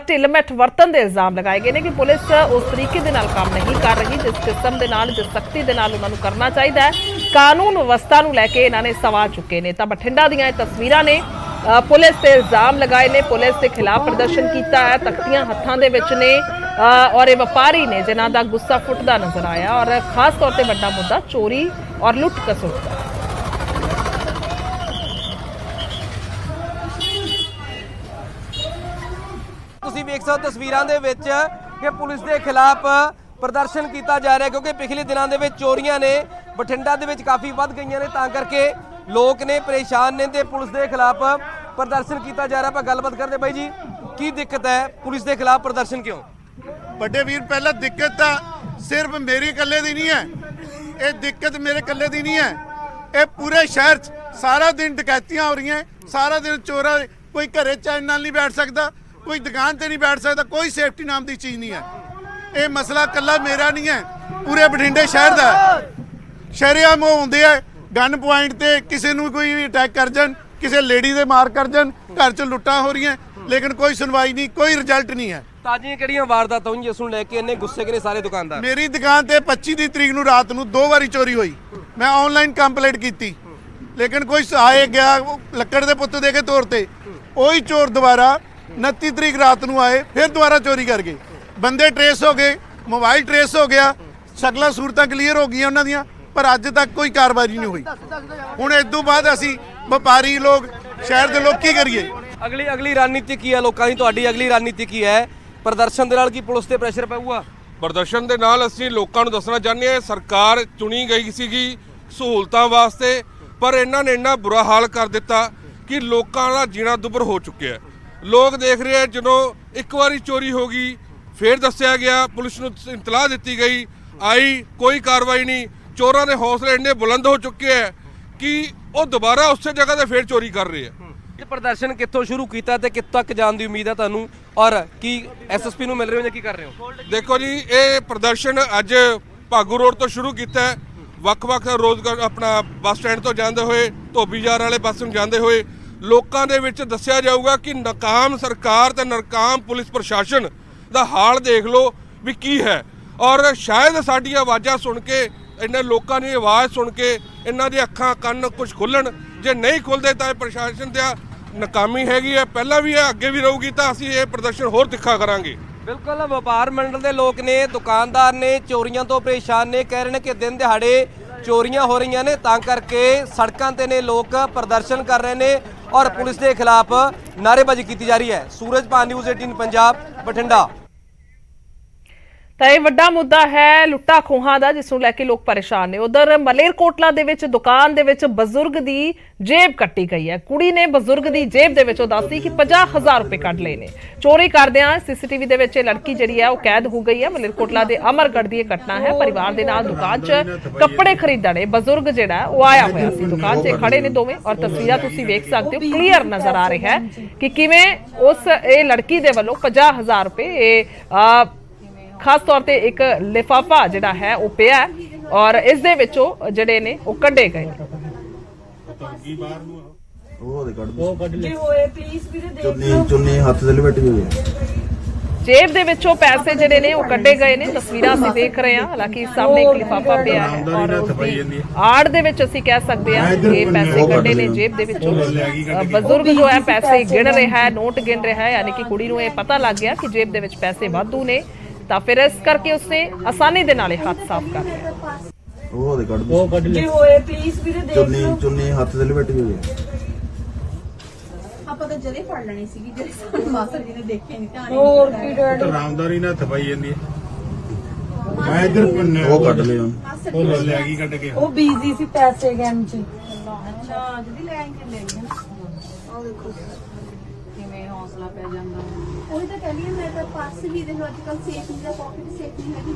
ਢਿੱਲ-ਮੱਠ ਵਰਤਨ ਦੇ ਇਲਜ਼ਾਮ ਲਗਾਏ ਗਏ ਨੇ ਕਿ ਪੁਲਿਸ ਉਸ ਤਰੀਕੇ ਦੇ ਨਾਲ ਕੰਮ ਨਹੀਂ ਕਰ ਰਹੀ ਜਿਸ ਕਿਸਮ ਦੇ ਨਾਲ, ਜਿਸ ਸਖਤੀ ਦੇ ਨਾਲ ਉਹਨਾਂ ਨੂੰ ਕਰਨਾ ਚਾਹੀਦਾ ਹੈ। ਕਾਨੂੰਨ ਵਿਵਸਥਾ ਨੂੰ ਲੈ ਕੇ ਇਹਨਾਂ ਨੇ ਸਵਾਲ ਚੁੱਕੇ ਨੇ। ਤਾਂ ਬਠਿੰਡਾ ਦੀਆਂ ਇਹ ਤਸਵੀਰਾਂ ਨੇ। ਪੁਲਿਸ ਤੇ ਇਲਜ਼ਾਮ ਲਗਾਏ ਨੇ, ਪੁਲਿਸ ਦੇ ਖਿਲਾਫ ਪ੍ਰਦਰਸ਼ਨ ਕੀਤਾ ਹੈ, ਤਖਤੀਆਂ ਹੱਥਾਂ ਦੇ ਵਿੱਚ ਨੇ और ये व्यापारी ने जिन्हां दा गुस्सा फुटदा नजर आया और खास तौर पर वड्डा मुद्दा चोरी और लुट खसुट का। ਤੁਸੀਂ ਵੇਖ ਸਕਦੇ ਹੋ ਤਸਵੀਰਾਂ ਦੇ ਵਿੱਚ ਕਿ ਪੁਲਿਸ ਦੇ ਖਿਲਾਫ ਪ੍ਰਦਰਸ਼ਨ ਕੀਤਾ ਜਾ ਰਿਹਾ ਕਿਉਂਕਿ ਪਿਛਲੇ ਦਿਨਾਂ ਦੇ ਵਿੱਚ ਚੋਰੀਆਂ ਨੇ ਬਠਿੰਡਾ ਦੇ ਵਿੱਚ ਕਾਫੀ ਵੱਧ ਗਈਆਂ ਨੇ, ਤਾਂ ਕਰਕੇ ਲੋਕ ਨੇ ਪਰੇਸ਼ਾਨ ਨੇ ਤੇ ਪੁਲਿਸ ਦੇ ਖਿਲਾਫ ਪ੍ਰਦਰਸ਼ਨ ਕੀਤਾ ਜਾ ਰਿਹਾ। ਆਪਾਂ ਗੱਲਬਾਤ ਕਰਦੇ ਬਾਈ ਜੀ, ਕੀ ਦਿੱਕਤ ਹੈ, ਪੁਲਿਸ ਦੇ ਖਿਲਾਫ ਪ੍ਰਦਰਸ਼ਨ ਕਿਉਂ? ਵੱਡੇ ਵੀਰ, ਪਹਿਲਾਂ ਦਿੱਕਤ ਤਾਂ ਸਿਰਫ ਮੇਰੀ ਇਕੱਲੇ ਦੀ ਨਹੀਂ ਹੈ, ਇਹ ਦਿੱਕਤ ਮੇਰੇ ਇਕੱਲੇ ਦੀ ਨਹੀਂ ਹੈ, ਇਹ ਪੂਰੇ ਸ਼ਹਿਰ 'ਚ ਸਾਰਾ ਦਿਨ ਡਕੈਤੀਆਂ ਹੋ ਰਹੀਆਂ, ਸਾਰਾ ਦਿਨ ਚੋਰਾਂ, ਕੋਈ ਘਰੇ ਚੈਨ ਨਾਲ ਨਹੀਂ ਬੈਠ ਸਕਦਾ, ਕੋਈ ਦੁਕਾਨ ਤੇ ਨਹੀਂ ਬੈਠ ਸਕਦਾ, ਕੋਈ ਸੇਫਟੀ ਨਾਮ ਦੀ ਚੀਜ਼ ਨਹੀਂ ਹੈ। ਇਹ ਮਸਲਾ ਇਕੱਲਾ ਮੇਰਾ ਨਹੀਂ ਹੈ, ਪੂਰੇ ਬਠਿੰਡੇ ਸ਼ਹਿਰ ਦਾ ਹੈ। ਸ਼ਰੇਆਮ ਉਹ ਹੁੰਦੇ ਆ ਗਨ ਪੁਆਇੰਟ ਤੇ ਕਿਸੇ ਨੂੰ ਕੋਈ ਅਟੈਕ ਕਰ ਜਾਣ, ਕਿਸੇ ਲੇਡੀ ਦੇ ਮਾਰ ਕਰ ਜਾਣ, ਘਰ 'ਚ ਲੁੱਟਾਂ ਹੋ ਰਹੀਆਂ, ਲੇਕਿਨ ਕੋਈ ਸੁਣਵਾਈ ਨਹੀਂ, ਕੋਈ ਰਿਜ਼ਲਟ ਨਹੀਂ ਹੈ। ਤਾਜ਼ੀਆਂ ਕਿਹੜੀਆਂ ਵਾਰਦਾਤਾਂ ਹੋਈਆਂ ਜਿਸ ਨੂੰ ਲੈ ਕੇ ਇੰਨੇ ਗੁੱਸੇ ਕਰੇ ਸਾਰੇ ਦੁਕਾਨਦਾਰ? ਮੇਰੀ ਦੁਕਾਨ ਤੇ 25 ਦੀ ਤਰੀਕ ਨੂੰ ਰਾਤ ਨੂੰ 2 ਵਾਰੀ ਚੋਰੀ ਹੋਈ, ਮੈਂ ਆਨਲਾਈਨ ਕੰਪਲੇਂਟ ਕੀਤੀ, ਲੇਕਿਨ ਕੋਈ ਆਏ ਗਿਆ ਲੱਕੜ ਦੇ ਪੁੱਤ ਦੇ ਕੇ ਤੌਰ ਤੇ, ਉਹੀ ਚੋਰ ਦੁਬਾਰਾ 29 ਤਰੀਕ ਰਾਤ ਨੂੰ ਆਏ, ਫਿਰ ਦੁਬਾਰਾ ਚੋਰੀ ਕਰ ਗਏ। ਬੰਦੇ ਟਰੇਸ ਹੋ ਗਏ, ਮੋਬਾਈਲ ਟਰੇਸ ਹੋ ਗਿਆ, ਸ਼ਕਲਾਂ ਸੂਰਤਾਂ ਕਲੀਅਰ ਹੋ ਗਈਆਂ ਉਹਨਾਂ ਦੀਆਂ, ਪਰ ਅੱਜ ਤੱਕ ਕੋਈ ਕਾਰਵਾਈ ਨਹੀਂ ਹੋਈ। ਹੁਣ ਇਸ ਤੋਂ ਬਾਅਦ ਅਸੀਂ ਵਪਾਰੀ ਲੋਕ, ਸ਼ਹਿਰ ਦੇ ਲੋਕ ਕੀ ਕਰੀਏ? ਅਗਲੀ ਰਣਨੀਤੀ ਕੀ ਹੈ ਲੋਕਾਂ ਦੀ? ਤੁਹਾਡੀ ਅਗਲੀ ਰਣਨੀਤੀ ਕੀ ਹੈ? ਪ੍ਰਦਰਸ਼ਨ ਦੇ ਨਾਲ ਕੀ ਪੁਲਿਸ ਤੇ ਪ੍ਰੈਸ਼ਰ ਪਊਗਾ? ਪ੍ਰਦਰਸ਼ਨ ਦੇ ਨਾਲ ਅਸੀਂ ਲੋਕਾਂ ਨੂੰ ਦੱਸਣਾ ਚਾਹੁੰਦੇ ਹਾਂ, ਸਰਕਾਰ ਚੁਣੀ ਗਈ ਸੀਗੀ ਸਹੂਲਤਾਂ ਵਾਸਤੇ, ਪਰ ਇਹਨਾਂ ਨੇ ਇੰਨਾ ਬੁਰਾ ਹਾਲ ਕਰ ਦਿੱਤਾ ਕਿ ਲੋਕਾਂ ਦਾ ਜੀਣਾ ਦੁੱਭਰ ਹੋ ਚੁੱਕਿਆ। ਲੋਕ ਦੇਖ ਰਹੇ ਆ, ਜਦੋਂ ਇੱਕ ਵਾਰੀ ਚੋਰੀ ਹੋ ਗਈ, ਫੇਰ ਦੱਸਿਆ ਗਿਆ, ਪੁਲਿਸ ਨੂੰ ਇਤਲਾਹ ਦਿੱਤੀ ਗਈ, ਆਈ, ਕੋਈ ਕਾਰਵਾਈ ਨਹੀਂ। ਚੋਰਾਂ ਦੇ ਹੌਸਲੇ ਇੰਨੇ ਬੁਲੰਦ ਹੋ ਚੁੱਕੇ ਆ ਕਿ ਉਹ ਦੁਬਾਰਾ ਉਸੇ ਜਗ੍ਹਾ ਤੇ ਫੇਰ ਚੋਰੀ ਕਰ ਰਹੇ ਆ। ਇਹ ਪ੍ਰਦਰਸ਼ਨ ਕਿੱਥੋਂ ਸ਼ੁਰੂ ਕੀਤਾ ਤੇ ਕਿੱਥੋਂ ਤੱਕ ਜਾਣ ਦੀ ਉਮੀਦ ਹੈ ਤੁਹਾਨੂੰ, ਔਰ ਕੀ ਐਸਐਸਪੀ ਨੂੰ ਮਿਲ ਰਹੇ ਹੋ ਜਾਂ ਕੀ ਕਰ ਰਹੇ ਹੋ? ਦੇਖੋ ਜੀ, ਇਹ ਪ੍ਰਦਰਸ਼ਨ ਅੱਜ ਭਾਗੂ ਰੋਡ ਤੋਂ ਸ਼ੁਰੂ ਕੀਤਾ ਹੈ, ਵੱਖ-ਵੱਖ ਰੋਜ਼ਗਾਰ ਆਪਣਾ ਬੱਸ ਸਟੈਂਡ ਤੋਂ ਜਾਂਦੇ ਹੋਏ, ਧੋਬੀਜਾਰ ਵਾਲੇ ਪਾਸੇ ਨੂੰ ਜਾਂਦੇ ਹੋਏ ਲੋਕਾਂ ਦੇ ਵਿੱਚ ਦੱਸਿਆ ਜਾਊਗਾ ਕਿ ਨਾਕਾਮ ਸਰਕਾਰ ਤੇ ਨਾਕਾਮ ਪੁਲਿਸ ਪ੍ਰਸ਼ਾਸਨ ਦਾ ਹਾਲ ਦੇਖ ਲਓ ਵੀ ਕੀ ਹੈ। ਔਰ ਸ਼ਾਇਦ ਸਾਡੀਆਂ ਆਵਾਜ਼ਾਂ ਸੁਣ ਕੇ, ਇਹਨਾਂ ਲੋਕਾਂ ਦੀ ਆਵਾਜ਼ ਸੁਣ ਕੇ ਇਹਨਾਂ ਦੀ ਅੱਖਾਂ ਕੰਨ ਕੁਝ ਖੁੱਲਣ, ਜੇ ਨਹੀਂ ਖੁੱਲਦੇ ਤਾਂ ਇਹ ਪ੍ਰਸ਼ਾਸਨ ਦੀ ਨਾਕਾਮੀ ਹੈਗੀ ਹੈ, ਪਹਿਲਾਂ ਵੀ ਹੈ, ਅੱਗੇ ਵੀ ਰਹੂਗੀ, ਤਾਂ ਅਸੀਂ ਇਹ ਪ੍ਰਦਰਸ਼ਨ ਹੋਰ ਤਿੱਖਾ ਕਰਾਂਗੇ। ਬਿਲਕੁਲ, ਵਪਾਰ ਮੰਡਲ ਦੇ ਲੋਕ ਨੇ, ਦੁਕਾਨਦਾਰ ਨੇ, ਚੋਰੀਆਂ ਤੋਂ ਪਰੇਸ਼ਾਨ ਨੇ, ਕਹਿ ਰਹੇ ਨੇ ਕਿ ਦਿਨ ਦਿਹਾੜੇ ਚੋਰੀਆਂ ਹੋ ਰਹੀਆਂ ਨੇ, ਤਾਂ ਕਰਕੇ ਸੜਕਾਂ ਤੇ ਨੇ ਲੋਕ ਪ੍ਰਦਰਸ਼ਨ ਕਰ ਰਹੇ ਨੇ ਔਰ ਪੁਲਿਸ ਦੇ ਖਿਲਾਫ ਨਾਅਰੇਬਾਜ਼ੀ ਕੀਤੀ ਜਾ ਰਹੀ ਹੈ। ਸੂਰਜਪਾਲ ਨਿਊਜ਼ 18 ਪੰਜਾਬ, ਬਠਿੰਡਾ। ਤਾਂ ਇਹ ਵੱਡਾ ਮੁੱਦਾ ਹੈ ਲੁੱਟਾਂ ਖੋਹਾਂ ਦਾ, ਜਿਸ ਨੂੰ ਲੈ ਕੇ ਲੋਕ ਪਰੇਸ਼ਾਨ ਨੇ। ਉਧਰ ਮਲੇਰਕੋਟਲਾ ਦੇ ਵਿੱਚ ਦੁਕਾਨ ਦੇ ਵਿੱਚ ਬਜ਼ੁਰਗ ਦੀ ਜੇਬ ਕੱਟੀ ਗਈ ਹੈ। ਕੁੜੀ ਨੇ ਬਜ਼ੁਰਗ ਦੀ ਜੇਬ ਦੇ ਵਿੱਚੋਂ ਦੱਸੀ ਕਿ 50,000 ਰੁਪਏ ਕੱਢ ਲਏ ਨੇ। ਚੋਰੀ ਕਰਦਿਆਂ ਸੀਸੀਟੀਵੀ ਦੇ ਵਿੱਚ ਇਹ ਲੜਕੀ ਜਿਹੜੀ ਹੈ ਉਹ ਕੈਦ ਹੋ ਗਈ ਹੈ। ਮਲੇਰਕੋਟਲਾ ਦੇ ਅਮਰਗੜ੍ਹ ਦੀ ਇਹ ਘਟਨਾ ਹੈ। ਪਰਿਵਾਰ ਦੇ ਨਾਲ ਦੁਕਾਨ 'ਚ ਕੱਪੜੇ ਖਰੀਦਣ ਬਜ਼ੁਰਗ ਜਿਹੜਾ ਉਹ ਆਇਆ ਹੋਇਆ ਸੀ। ਦੁਕਾਨ 'ਚ ਖੜੇ ਨੇ ਦੋਵੇਂ, ਔਰ ਤਸਵੀਰਾਂ ਤੁਸੀਂ ਵੇਖ ਸਕਦੇ ਹੋ, ਕਲੀਅਰ ਨਜ਼ਰ ਆ ਰਿਹਾ ਹੈ ਕਿ ਕਿਵੇਂ ਇਹ ਲੜਕੀ ਦੇ ਵੱਲੋਂ 50,000 ਰੁਪਏ ਖਾਸ ਤੌਰ ਤੇ ਇੱਕ ਲਿਫਾਫਾ ਜਿਹੜਾ ਹੈ ਉਹ ਪਿਆ ਔਰ ਇਸ ਦੇ ਵਿੱਚੋਂ ਜਿਹੜੇ ਨੇ ਉਹ ਕੱਢੇ ਗਏ। ਚੁੰਨੀ ਹੱਥ ਦੇ ਲਪੇਟੀ ਹੋਈ ਹੈ। ਜੇਬ ਦੇ ਵਿੱਚੋਂ ਪੈਸੇ ਜਿਹੜੇ ਨੇ ਉਹ ਕੱਢੇ ਗਏ ਨੇ। ਤਸਵੀਰਾਂ ਅਸੀਂ ਦੇਖ ਰਹੇ ਹਾਂ, ਹਾਲਾਂਕਿ ਸਾਹਮਣੇ ਇੱਕ ਲਿਫਾਫਾ ਪਿਆ ਹੈ ਔਰ ਉਸਦੀ ਆੜ ਦੇ ਵਿੱਚ ਅਸੀਂ ਕਹਿ ਸਕਦੇ ਹਾਂ ਕਿ ਇਹ ਪੈਸੇ ਕੱਢੇ ਨੇ ਜੇਬ ਦੇ ਵਿੱਚੋਂ। ਬਜ਼ੁਰਗ ਜੋ ਹੈ ਪੈਸੇ ਗਿਣ ਰਿਹਾ ਹੈ, ਨੋਟ ਗਿਣ ਰਿਹਾ ਹੈ, ਯਾਨੀ ਕਿ ਕੁੜੀ ਨੂੰ ਇਹ ਪਤਾ ਲੱਗ ਗਿਆ ਕਿ ਜੇਬ ਦੇ ਵਿੱਚ ਪੈਸੇ ਵਾਧੂ ਨੇ, ਤਾਂ ਫਿਰ ਇਸ ਕਰਕੇ ਉਸਨੇ ਆਸਾਨੀ ਦੇ ਨਾਲ ਹੱਥ ਸਾਫ਼ ਕਰ ਲਿਆ। ਉਹ ਦੇ ਕੱਢ ਜੀ ਹੋਏ ਪਲੀਜ਼ ਵੀਰੇ ਦੇਖ ਚੁੰਨੀ ਹੱਥ ਦੇ ਲਪੇਟੀ ਹੋਈ ਹੈ। ਆਪਾਂ ਤਾਂ ਜਦੇ ਫੜ ਲੈਣੀ ਸੀਗੀ, ਜਿਹੜੇ ਸਾਡੇ ਮਾਸਟਰ ਜੀ ਨੇ ਦੇਖੇ ਨਹੀਂ ਧਿਆਨ ਹੋਰ ਕੀ ਡੈਡ ਆਰਾਮਦਾਰੀ ਨਾਲ ਥਪਾਈ ਜਾਂਦੀ ਹੈ। ਮੈਂ ਇੱਧਰ ਉਹ ਕੱਢ ਲਿਆ, ਉਹ ਲੈ ਗਈ ਕੱਢ ਕੇ। ਉਹ ਬੀਜ਼ੀ ਸੀ ਪੈਸੇ ਗੇਮ 'ਚ। ਅੱਛਾ ਜਦੀ ਲੈ ਕੇ ਲੈ ਗਈ ਨਾ। ਉਹ ਦੇਖੋ ਕਿਵੇਂ ਹੌਸਲਾ ਪੈ ਜਾਂਦਾ। ਉਹੀ ਤਾਂ ਕਹਿੰਦੀ ਮੈਂ ਤਾਂ ਪਰਸ ਵੀ ਦੇਖੋ ਅੱਜ ਕੱਲ ਸੇਫ ਨਹੀਂ, ਪਾਕਟ ਸੇਫ ਨਹੀਂ ਹੈਗੀ।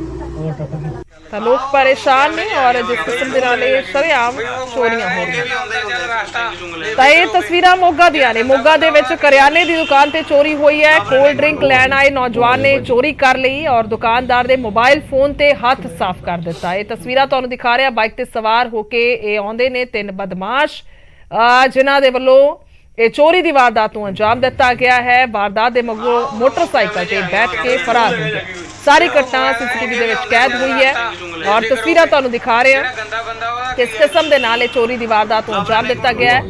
ਤਾਂ ਲੋਕ ਪਰੇਸ਼ਾਨ ਨੇ ਔਰ ਜਿਸ ਕਿਸਮ ਦੇ ਨਾਲ ਇਹ ਸ਼ਰੇਆਮ ਚੋਰੀਆਂ ਹੋ ਰਹੀਆਂ। ਤਾਂ ਇਹ ਤਸਵੀਰਾਂ ਮੋਗਾ ਦੀਆਂ ਨੇ। ਮੋਗਾ ਦੇ ਵਿੱਚ ਕਰਿਆਨੇ ਦੀ ਦੁਕਾਨ ਤੇ ਚੋਰੀ ਹੋਈ ਹੈ। ਕੋਲਡ ਡਰਿੰਕ ਲੈਣ ਆਏ ਨੌਜਵਾਨ ਨੇ ਚੋਰੀ ਕਰ ਲਈ ਔਰ ਦੁਕਾਨਦਾਰ ਦੇ ਮੋਬਾਈਲ ਫੋਨ ਤੇ ਹੱਥ ਸਾਫ਼ ਕਰ ਦਿੱਤਾ। ਇਹ ਤਸਵੀਰਾਂ ਤੁਹਾਨੂੰ ਦਿਖਾ ਰਿਹਾ, ਬਾਈਕ ਤੇ ਸਵਾਰ ਹੋ ਕੇ ਇਹ ਆਉਂਦੇ ਨੇ 3 ਬਦਮਾਸ਼, ਜਿਨ੍ਹਾਂ ਦੇ ਵੱਲੋਂ ਇਹ ਚੋਰੀ ਦੀ ਵਾਰਦਾਤ ਨੂੰ ਅੰਜਾਮ ਦਿੱਤਾ ਗਿਆ ਹੈ। ਵਾਰਦਾਤ ਦੇ ਮਗਰੋਂ ਮੋਟਰਸਾਈਕਲ ਤੇ ਬੈਠ ਕੇ ਫਰਾਰ ਹੋ ਗਏ। ਸਾਰੀ ਘਟਨਾ ਸੀਸੀਟੀਵੀ ਦੇ ਵਿੱਚ ਕੈਦ ਹੋਈ ਹੈ ਔਰ ਤਸਵੀਰਾਂ ਤੁਹਾਨੂੰ ਦਿਖਾ ਰਹੇ ਹਾਂ ਕਿਸ ਕਿਸਮ ਦੇ ਨਾਲ ਇਹ ਚੋਰੀ ਦੀ ਵਾਰਦਾਤ ਨੂੰ ਅੰਜਾਮ ਦਿੱਤਾ ਗਿਆ ਹੈ।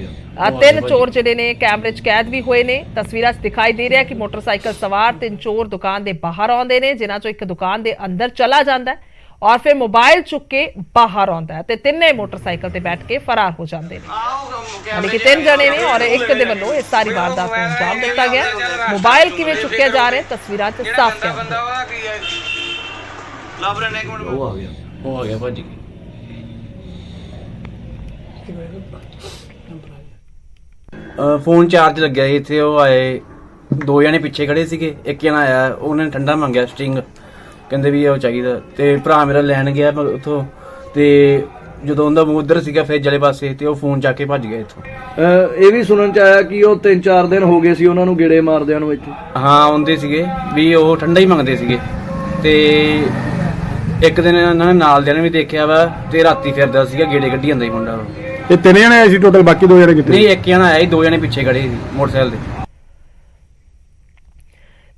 3 ਚੋਰ ਜਿਹੜੇ ਨੇ ਕੈਮਰੇ 'ਚ ਕੈਦ ਵੀ ਹੋਏ ਨੇ। ਤਸਵੀਰਾਂ 'ਚ ਦਿਖਾਈ ਦੇ ਰਿਹਾ ਕਿ ਮੋਟਰਸਾਈਕਲ ਸਵਾਰ 3 ਚੋਰ ਦੁਕਾਨ ਦੇ ਬਾਹਰ ਆਉਂਦੇ ਨੇ, ਜਿਨ੍ਹਾਂ 'ਚੋਂ ਇੱਕ ਦੁਕਾਨ ਦੇ ਅੰਦਰ ਚਲਾ ਜਾਂਦਾ ਹੈ ਔਰ ਫਿਰ ਮੋਬਾਈਲ ਚੁੱਕ ਕੇ ਬਾਹਰ ਆਉਂਦਾ ਹੈ ਤੇ ਤਿੰਨੇ ਮੋਟਰਸਾਈਕਲ ਤੇ ਬੈਠ ਕੇ ਫਰਾਰ ਹੋ ਜਾਂਦੇ ਨੇ। ਯਾਨੀ ਕਿ 3 ਜਣੇ ਨੇ ਔਰ ਇੱਕ ਦੇ ਵੱਲੋਂ ਇਹ ਸਾਰੀ ਵਾਰਦਾਤ ਨੂੰ ਅੰਜਾਮ ਦਿੱਤਾ ਗਿਆ। ਮੋਬਾਈਲ ਕਿਵੇਂ ਚੁੱਕਿਆ ਜਾ ਰਿਹਾ ਤਸਵੀਰਾਂ 'ਚ ਸਾਫ਼ ਹੈ। ਉਹ ਆ ਗਿਆ ਭੱਜ ਕੇ। ਫੋਨ ਚਾਰਜ ਲੱਗਿਆ ਸੀ ਇੱਥੇ। ਉਹ ਆਏ, ਦੋ ਜਣੇ ਪਿੱਛੇ ਖੜੇ ਸੀਗੇ, ਇੱਕ ਜਣਾ ਆਇਆ, ਉਹਨੇ ਠੰਡਾ ਮੰਗਿਆ ਸਟਿੰਗ, ਕਹਿੰਦੇ ਵੀ ਉਹ ਚਾਹੀਦਾ, ਤੇ ਭਰਾ ਮੇਰਾ ਲੈਣ ਗਿਆ ਉੱਥੋਂ, ਤੇ ਜਦੋਂ ਉਹਦਾ ਮੂੰਹ ਉੱਧਰ ਸੀਗਾ ਫ੍ਰਿਜ ਵਾਲੇ ਪਾਸੇ, ਤੇ ਉਹ ਫੋਨ ਚੱਕ ਕੇ ਭੱਜ ਗਿਆ ਇੱਥੋਂ। ਇਹ ਵੀ ਸੁਣਨ ਚ ਆਇਆ ਕਿ ਉਹ 3-4 ਦਿਨ ਹੋ ਗਏ ਸੀ ਉਹਨਾਂ ਨੂੰ ਗੇੜੇ ਮਾਰਦਿਆਂ ਨੂੰ ਇੱਥੇ। ਹਾਂ ਆਉਂਦੇ ਸੀਗੇ ਵੀ ਉਹ ਠੰਡਾ ਹੀ ਮੰਗਦੇ ਸੀਗੇ, ਤੇ ਇੱਕ ਦਿਨ ਇਹਨਾਂ ਨੇ ਨਾਲ ਦਿਆਂ ਨੇ ਵੀ ਦੇਖਿਆ ਵਾ, ਤੇ ਰਾਤੀ ਫਿਰਦਾ ਸੀਗਾ ਗੇੜੇ ਕੱਢੀ ਜਾਂਦਾ ਸੀ ਮੁੰਡਾ ਉਹ। ਇਹ 3 ਜਣੇ ਆਏ ਸੀ ਟੋਟਲ, ਬਾਕੀ 2 ਜਣੇ ਕਿੱਥੇ? ਨਹੀਂ, ਇੱਕ ਜਣਾ ਆਇਆ ਸੀ, 2 ਜਣੇ ਪਿੱਛੇ ਖੜੇ ਸੀ ਮੋਟਰਸਾਈਕਲ ਦੇ।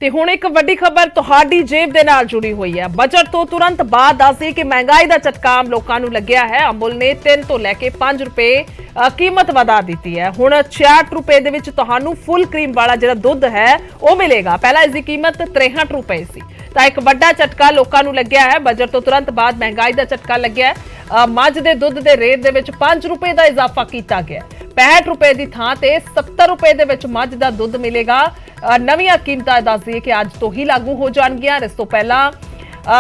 ਤੇ ਹੁਣ ਇੱਕ ਵੱਡੀ ਖਬਰ ਤੁਹਾਡੀ ਜੇਬ ਦੇ ਨਾਲ ਜੁੜੀ ਹੋਈ ਹੈ। ਬਜਟ ਤੋਂ ਤੁਰੰਤ ਬਾਅਦ ਦੱਸਦੇ ਕਿ ਮਹਿੰਗਾਈ ਦਾ ਝਟਕਾ ਆਮ ਲੋਕਾਂ ਨੂੰ ਲੱਗਿਆ ਹੈ। ਅਮੁਲ ਨੇ 3 ਤੋਂ ਲੈ ਕੇ 5 ਰੁਪਏ ਕੀਮਤ ਵਧਾ ਦਿੱਤੀ ਹੈ। ਹੁਣ 66 ਰੁਪਏ ਦੇ ਵਿੱਚ ਤੁਹਾਨੂੰ ਫੁੱਲ ਕਰੀਮ ਵਾਲਾ ਜਿਹੜਾ ਦੁੱਧ ਹੈ ਉਹ ਮਿਲੇਗਾ। ਪਹਿਲਾਂ ਇਸ ਦੀ ਕੀਮਤ 63 ਰੁਪਏ ਸੀ। ਤਾਂ ਇੱਕ ਵੱਡਾ ਝਟਕਾ ਲੋਕਾਂ ਨੂੰ ਲੱਗਿਆ ਹੈ। ਬਜਟ ਤੋਂ ਤੁਰੰਤ ਬਾਅਦ ਮਹਿੰਗਾਈ ਦਾ ਝਟਕਾ ਲੱਗਿਆ ਹੈ। ਮੱਝ ਦੇ ਦੁੱਧ ਦੇ ਰੇਟ ਦੇ ਵਿੱਚ 5 ਰੁਪਏ ਦਾ ਇਜ਼ਾਫਾ ਕੀਤਾ ਗਿਆ। 65 ਰੁਪਏ ਦੀ ਥਾਂ ਤੇ 70 ਰੁਪਏ ਦੇ ਵਿੱਚ ਮੱਝ ਦਾ ਦੁੱਧ ਮਿਲੇਗਾ। ਨਵੀਆਂ ਕੀਮਤਾਂ ਦੱਸਦੀ ਕਿ ਅੱਜ ਤੋਂ ਹੀ ਲਾਗੂ ਹੋ ਜਾਣਗੀਆਂ। ਇਸ ਤੋਂ ਪਹਿਲਾਂ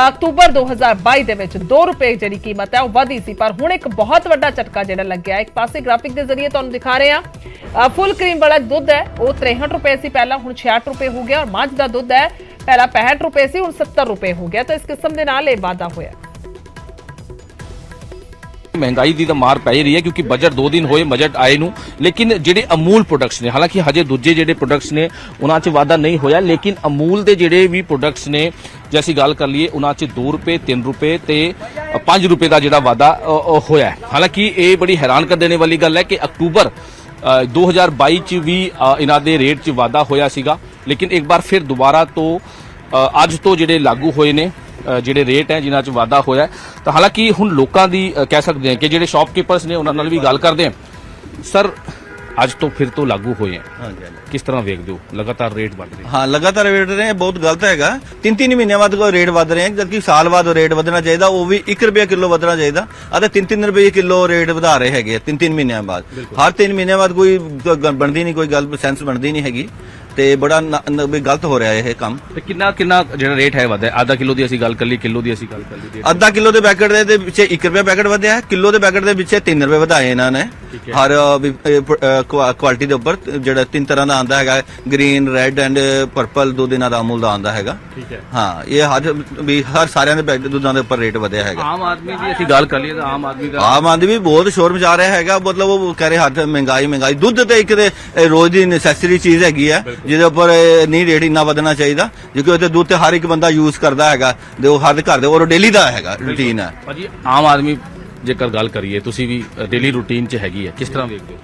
ਅਕਤੂਬਰ 2022 ਦੇ ਵਿੱਚ 2 ਰੁਪਏ ਜਿਹੜੀ ਕੀਮਤ ਹੈ ਉਹ ਵਧੀ ਸੀ, ਪਰ ਹੁਣ ਇੱਕ ਬਹੁਤ ਵੱਡਾ ਝਟਕਾ ਜਿਹੜਾ ਲੱਗਿਆ। ਇੱਕ ਪਾਸੇ ਗ੍ਰਾਫਿਕ ਦੇ ਜ਼ਰੀਏ ਤੁਹਾਨੂੰ ਦਿਖਾ ਰਹੇ ਹਾਂ, ਫੁੱਲ ਕਰੀਮ ਵਾਲਾ ਦੁੱਧ ਹੈ ਉਹ 63 ਰੁਪਏ ਸੀ ਪਹਿਲਾਂ, ਹੁਣ 66 ਰੁਪਏ ਹੋ ਗਿਆ। ਔਰ ਮੱਝ ਦਾ ਦੁੱਧ ਹੈ ਪਹਿਲਾਂ 65 ਰੁਪਏ ਸੀ, ਹੁਣ 70 ਰੁਪਏ ਹੋ ਗਿਆ। ਤਾਂ ਇਸ ਕਿਸਮ ਦੇ ਨਾਲ ਇਹ ਵਾਧਾ ਹੋਇਆ। ਮਹਿੰਗਾਈ ਦੀ ਤਾਂ ਮਾਰ ਪੈ ਰਹੀ ਹੈ ਕਿਉਂਕਿ ਬਜਟ 2 ਦਿਨ ਹੋਏ ਬਜਟ ਆਏ ਨੂੰ, ਲੇਕਿਨ ਜਿਹੜੇ ਅਮੂਲ ਪ੍ਰੋਡਕਟਸ ਨੇ, ਹਾਲਾਂਕਿ ਹਜੇ ਦੂਜੇ ਜਿਹੜੇ ਪ੍ਰੋਡਕਟਸ ਨੇ ਉਹਨਾਂ 'ਚ ਵਾਧਾ ਨਹੀਂ ਹੋਇਆ, ਲੇਕਿਨ ਅਮੂਲ ਦੇ ਜਿਹੜੇ ਵੀ ਪ੍ਰੋਡਕਟਸ ਨੇ ਜੇ ਅਸੀਂ ਗੱਲ ਕਰ ਲਈਏ ਉਹਨਾਂ 'ਚ 2 ਰੁਪਏ 3 ਰੁਪਏ ਤੇ 5 ਰੁਪਏ ਦਾ ਜਿਹੜਾ ਵਾਧਾ ਹੋਇਆ। ਹਾਲਾਂਕਿ ਇਹ ਬੜੀ ਹੈਰਾਨ ਕਰ ਦੇਣ ਵਾਲੀ ਗੱਲ ਹੈ ਕਿ ਅਕਤੂਬਰ 2022 ਚ ਵੀ ਇਹਨਾਂ ਦੇ ਰੇਟ 'ਚ ਵਾਧਾ ਹੋਇਆ ਸੀਗਾ, ਲੇਕਿਨ ਇੱਕ ਵਾਰ ਫਿਰ ਦੁਬਾਰਾ ਤੋਂ ਅੱਜ ਤੋਂ ਜਿਹੜੇ ਲਾਗੂ ਹੋਏ ਨੇ ਜਿਹੜੇ ਰੇਟ ਹੈ ਜਿਨ੍ਹਾਂ 'ਚ ਵਾਧਾ ਹੋਇਆ। ਤਾਂ ਹਾਲਾਂਕਿ ਹੁਣ ਲੋਕਾਂ ਦੀ ਕਹਿ ਸਕਦੇ ਹਾਂ ਕਿ ਜਿਹੜੇ ਸ਼ਾਪਕੀਪਰਸ ਨੇ ਉਹਨਾਂ ਨਾਲ ਵੀ ਗੱਲ ਕਰਦੇ ਹਾਂ। ਸਰ, ਅੱਜ ਤੋਂ ਫਿਰ ਤੋਂ ਲਾਗੂ ਹੋਏ ਹੈ, ਕਿਸ ਤਰ੍ਹਾਂ ਵੇਖਦੇ ਹੋ? ਲਗਾਤਾਰ ਰੇਟ ਵੱਧ ਰਹੇ। ਹਾਂ, ਲਗਾਤਾਰ ਰੇਟ ਰਹੇ ਹੈ, ਬਹੁਤ ਗਲਤ ਹੈਗਾ। 3-3 ਮਹੀਨਿਆਂ ਬਾਅਦ ਕੋਈ ਰੇਟ ਵੱਧ ਰਹੇ ਹੈ, ਜਦਕਿ ਸਾਲ ਬਾਅਦ ਰੇਟ ਵਧਣਾ ਚਾਹੀਦਾ, ਉਹ ਵੀ 1 ਰੁਪਿਆ ਕਿਲੋ ਵਧਣਾ ਚਾਹੀਦਾ। ਅਤੇ 3-3 ਰੁਪਏ ਕਿਲੋ ਰੇਟ ਵਧਾ ਰਹੇ ਹੈਗੇ 3-3 ਮਹੀਨਿਆਂ ਬਾਅਦ। ਹਰ 3 ਮਹੀਨਿਆਂ ਬਾਅਦ ਕੋਈ ਬਣਦੀ ਨਹੀਂ, ਕੋਈ ਗੱਲ ਸੈਂਸ ਬਣਦੀ ਨਹੀਂ ਹੈਗੀ, ਤੇ ਬੜਾ ਗਲਤ ਹੋ ਰਿਹਾ ਇਹ ਕੰਮ। ਤੇ ਕਿੰਨਾ ਜਿਹੜਾ ਰੇਟ ਹੈ ਵਧਿਆ? ਆਧਾ ਕਿਲੋ ਦੀ ਅਸੀਂ ਗੱਲ ਕਰ ਲਈ, ਕਿਲੋ ਦੀ ਅਸੀਂ ਗੱਲ ਕਰ ਲਈ। ਅੱਧਾ ਕਿਲੋ ਦੇ ਪੈਕਟ ਦੇ ਪਿੱਛੇ 1 ਰੁਪਿਆ ਪੈਕਟ ਵਧਿਆ ਹੈ, ਕਿਲੋ ਦੇ ਪੈਕਟ ਦੇ ਪਿੱਛੇ 3 ਰੁਪਏ ਵਧਾਏ ਇਹਨਾਂ ਨੇ। ਹਰ ਕੁਆਲਿਟੀ ਦੇ ਉੱਪਰ ਜਿਹੜਾ 3 ਤਰ੍ਹਾਂ ਦਾ ਆਉਂਦਾ ਹੈਗਾ, ਗ੍ਰੀਨ, ਰੈੱਡ ਐਂਡ ਪਰਪਲ, ਦੁੱਧ ਇਹਨਾਂ ਦਾ ਅਮੂਲ ਦਾ ਆਉਂਦਾ ਹੈਗਾ। ਹਾਂ, ਇਹ ਹਰ ਸਾਰਿਆਂ ਦੇ ਪੈਕਟ ਦੁੱਧਾਂ ਦੇ ਉੱਪਰ ਰੇਟ ਵਧਿਆ ਹੈਗਾ। ਆਮ ਆਦਮੀ ਦੀ ਅਸੀਂ ਗੱਲ ਕਰ ਲਈਏ ਤਾਂ ਆਮ ਆਦਮੀ ਵੀ ਬਹੁਤ ਸ਼ੋਰ ਮਚਾ ਰਿਹਾ ਹੈਗਾ। ਮਤਲਬ ਉਹ ਕਹਿ ਰਹੇ ਹੱਦ ਮਹਿੰਗਾਈ। ਦੁੱਧ ਤੇ ਇੱਕ ਰੋਜ਼ ਦੀ ਨੈਸੈਸਰੀ ਚੀਜ਼ ਹੈਗੀ ਹੈ ਜਿਹਦੇ ਉੱਪਰ ਨਹੀਂ ਰੇਟ ਇੰਨਾ ਵਧਣਾ ਚਾਹੀਦਾ, ਕਿਉਂਕਿ ਉਹਦੇ ਦੁੱਧ ਤੇ ਹਰ ਇੱਕ ਬੰਦਾ ਯੂਜ਼ ਕਰਦਾ ਹੈਗਾ, ਤੇ ਉਹ ਹਰ ਘਰ ਦੇ ਉਹ ਡੇਲੀ ਦਾ ਹੈਗਾ, ਰੂਟੀਨ ਹੈ। ਭਾਜੀ, ਆਮ ਆਦਮੀ ਜੇਕਰ ਗੱਲ ਕਰੀਏ, ਤੁਸੀਂ ਵੀ ਡੇਲੀ ਰੂਟੀਨ 'ਚ ਹੈਗੀ ਹੈ, ਕਿਸ ਤਰ੍ਹਾਂ ਵੇਖਦੇ ਹੋ?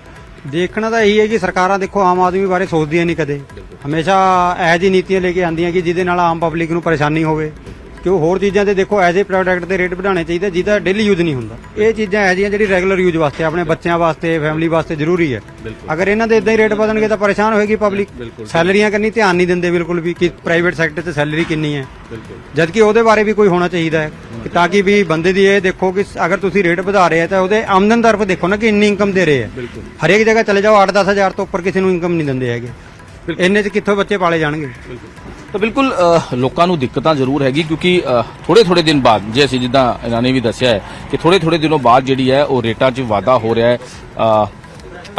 ਦੇਖਣਾ ਤਾਂ ਇਹੀ ਹੈ ਕਿ ਸਰਕਾਰਾਂ ਦੇਖੋ ਆਮ ਆਦਮੀ ਬਾਰੇ ਸੋਚਦੀਆਂ ਨਹੀਂ ਕਦੇ, ਹਮੇਸ਼ਾ ਇਹੋ ਜਿਹੀ ਨੀਤੀਆਂ ਲੈ ਕੇ ਆਉਂਦੀਆਂ ਕਿ ਜਿਹਦੇ ਨਾਲ ਆਮ ਪਬਲਿਕ ਨੂੰ ਪਰੇਸ਼ਾਨੀ ਹੋਵੇ। ਕਿਉਂ ਹੋਰ ਚੀਜ਼ਾਂ ਤੇ ਦੇਖੋ ਐਜ਼ ਏ ਪ੍ਰੋਡਕਟ ਦੇ ਰੇਟ ਵਧਾਉਣੇ ਚਾਹੀਦੇ ਜਿਹਦਾ ਡੇਲੀ ਯੂਜ਼ ਨਹੀਂ ਹੁੰਦਾ। ਇਹ ਚੀਜ਼ਾਂ ਇਹੋ ਜਿਹੀਆਂ ਜਿਹੜੀ ਰੈਗੂਲਰ ਯੂਜ਼ ਵਾਸਤੇ, ਆਪਣੇ ਬੱਚਿਆਂ ਵਾਸਤੇ, ਫੈਮਿਲੀ ਵਾਸਤੇ ਜ਼ਰੂਰੀ ਹੈ। ਅਗਰ ਇਹਨਾਂ ਦੇ ਇਦਾਂ ਹੀ ਰੇਟ ਵਧਣਗੇ ਤਾਂ ਪਰੇਸ਼ਾਨ ਹੋਏਗੀ ਪਬਲਿਕ। ਸੈਲਰੀਆਂ ਕਰਨੀ ਧਿਆਨ ਨਹੀਂ ਦਿੰਦੇ ਬਿਲਕੁਲ ਵੀ ਕਿ ਪ੍ਰਾਈਵੇਟ ਸੈਕਟਰ ਤੇ ਸੈਲਰੀ ਕਿੰਨੀ ਹੈ, ਜਦਕਿ ਉਹਦੇ ਬਾਰੇ ਵੀ ਕੋਈ ਹੋਣਾ ਚਾਹੀਦਾ ਹੈ ਤਾਂ ਕਿ ਵੀ ਬੰਦੇ ਦੀ ਇਹ ਦੇਖੋ ਕਿ ਅਗਰ ਤੁਸੀਂ ਰੇਟ ਵਧਾ ਰਹੇ ਹੋ ਤਾਂ ਉਹਦੇ ਆਮਦਨ ਤਰਫ ਦੇਖੋ ਨਾ ਕਿ ਇੰਨੀ ਇਨਕਮ ਦੇ ਰਹੇ ਹੈ। ਹਰੇਕ ਜਗ੍ਹਾ ਚਲੇ ਜਾਓ 8-10 ਹਜ਼ਾਰ ਤੋਂ ਉੱਪਰ ਕਿਸੇ ਨੂੰ ਇਨਕਮ ਨਹੀਂ ਦਿੰਦੇ ਹੈਗੇ, ਇੰਨੇ 'ਚ ਕਿੱਥੋਂ ਬੱਚੇ ਪਾਲੇ ਜਾਣਗੇ? ਤਾਂ ਬਿਲਕੁਲ ਲੋਕਾਂ ਨੂੰ ਦਿੱਕਤਾਂ ਜ਼ਰੂਰ ਹੈਗੀ ਕਿਉਂਕਿ ਥੋੜੇ ਦਿਨ ਬਾਅਦ, ਜੇ ਅਸੀਂ ਜਿੱਦਾਂ ਇਹਨਾਂ ਨੇ ਵੀ ਦੱਸਿਆ ਹੈ ਕਿ ਥੋੜੇ ਦਿਨੋਂ ਬਾਅਦ ਜਿਹੜੀ ਹੈ ਉਹ ਰੇਟਾਂ 'ਚ ਵਾਧਾ ਹੋ ਰਿਹਾ ਹੈ।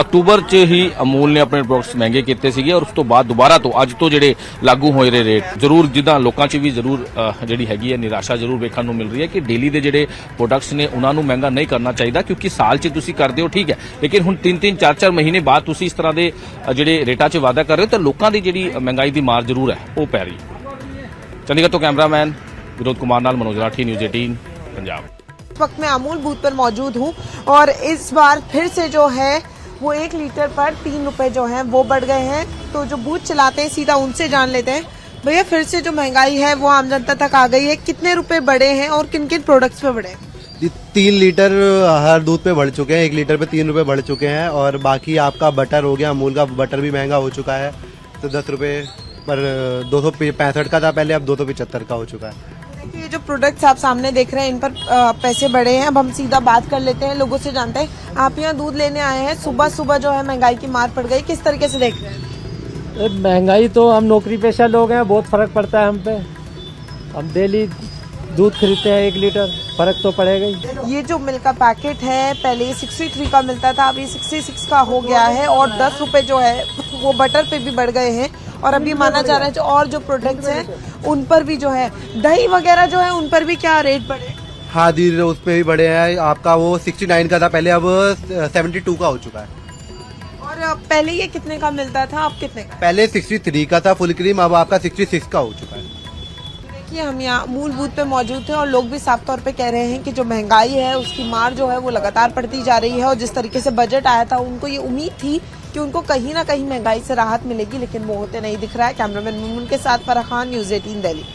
ਅਕਤੂਬਰ 'ਚ ਹੀ ਅਮੂਲ ਨੇ ਆਪਣੇ ਪ੍ਰੋਡਕਟਸ ਮਹਿੰਗੇ ਕੀਤੇ ਸੀਗੇ ਔਰ ਉਸ ਤੋਂ ਬਾਅਦ ਦੁਬਾਰਾ ਤੋਂ ਅੱਜ ਤੋਂ ਜਿਹੜੇ ਲਾਗੂ ਹੋਏ ਰਹੇ ਰੇਟ, ਜ਼ਰੂਰ ਜਿੱਦਾਂ ਲੋਕਾਂ 'ਚ ਵੀ ਜ਼ਰੂਰ ਜਿਹੜੀ ਹੈਗੀ ਹੈ ਨਿਰਾਸ਼ਾ ਜ਼ਰੂਰ ਵੇਖਣ ਨੂੰ ਮਿਲ ਰਹੀ ਹੈ ਕਿ ਡੇਲੀ ਦੇ ਜਿਹੜੇ ਪ੍ਰੋਡਕਟਸ ਨੇ ਉਹਨਾਂ ਨੂੰ ਮਹਿੰਗਾ ਨਹੀਂ ਕਰਨਾ ਚਾਹੀਦਾ, ਕਿਉਂਕਿ ਸਾਲ 'ਚ ਤੁਸੀਂ ਕਰਦੇ ਹੋ ਠੀਕ ਹੈ, ਲੇਕਿਨ ਹੁਣ 3-3 4-4 ਮਹੀਨੇ ਬਾਅਦ ਤੁਸੀਂ ਇਸ ਤਰ੍ਹਾਂ ਦੇ ਜਿਹੜੇ ਰੇਟਾਂ 'ਚ ਵਾਧਾ ਕਰ ਰਹੇ ਹੋ ਤਾਂ ਲੋਕਾਂ ਦੀ ਜਿਹੜੀ ਮਹਿੰਗਾਈ ਦੀ ਮਾਰ ਜ਼ਰੂਰ ਹੈ ਉਹ ਪੈ ਰਹੀ ਹੈ। चंडीगढ़ तो कैमरामैन विनोद कुमार नाल मनोज राठी, न्यूज़ 18 पंजाब। इस वक्त मैं अमूल बूथ पर मौजूद हूँ और इस बार फिर से जो है वो 1 लीटर पर 3 रुपए जो हैं वो बढ़ गए हैं। तो जो बूथ चलाते हैं सीधा उनसे जान लेते हैं, भैया फिर से जो महंगाई है वो आम जनता तक आ गई है, कितने रुपए बढ़े हैं और किन किन प्रोडक्ट्स पे बढ़े? 3 लीटर हर दूध पे बढ़ चुके हैं, 1 लीटर पे 3 रुपए बढ़ चुके हैं और बाकी आपका बटर हो गया, अमूल का बटर भी महंगा हो चुका है, तो 10 रुपए पर 265 का था पहले, अब 275 का हो चुका है। ये जो प्रोडक्ट्स आप सामने देख रहे हैं इन पर पैसे बढ़े हैं। अब हम सीधा बात कर लेते हैं, लोगों से जानते हैं। आप यहाँ दूध लेने आए हैं, सुबह जो है महंगाई की मार पड़ गई, किस तरीके से देख रहे हैं? महंगाई तो हम नौकरी पेशा लोग हैं, बहुत फर्क पड़ता है हम पे। हम डेली दूध खरीदते हैं 1 लीटर, फर्क तो पड़ेगा ही। ये जो मिल्क का पैकेट है पहले 63 का मिलता था, अभी 66 का हो गया है और 10 रुपए जो है वो बटर पे भी बढ़ गए हैं। और अभी माना जा रहा है जो और जो प्रोडक्ट्स हैं उन पर भी जो है दही वगैरह जो है उन पर भी क्या रेट बढ़े? हाँ दी उस पे भी बढ़े हैं। आपका वो 69 का था पहले, अब 72 का हो चुका है। और पहले ये कितने का मिलता था, अब कितने का? पहले 63 का था फुल क्रीम, अब आपका 66 का हो चुका है। देखिए हम यहाँ मूल बूथ पे मौजूद थे और लोग भी साफ तौर पे कह रहे हैं कि जो महंगाई है उसकी मार जो है वो लगातार बढ़ती जा रही है। और जिस तरीके से बजट आया था उनको ये उम्मीद थी कि उनको कहीं ना कहीं महंगाई से राहत मिलेगी, लेकिन वो होते नहीं दिख रहा है। कैमरामैन मुमन के साथ फराह खान, न्यूज़ 18 दिल्ली।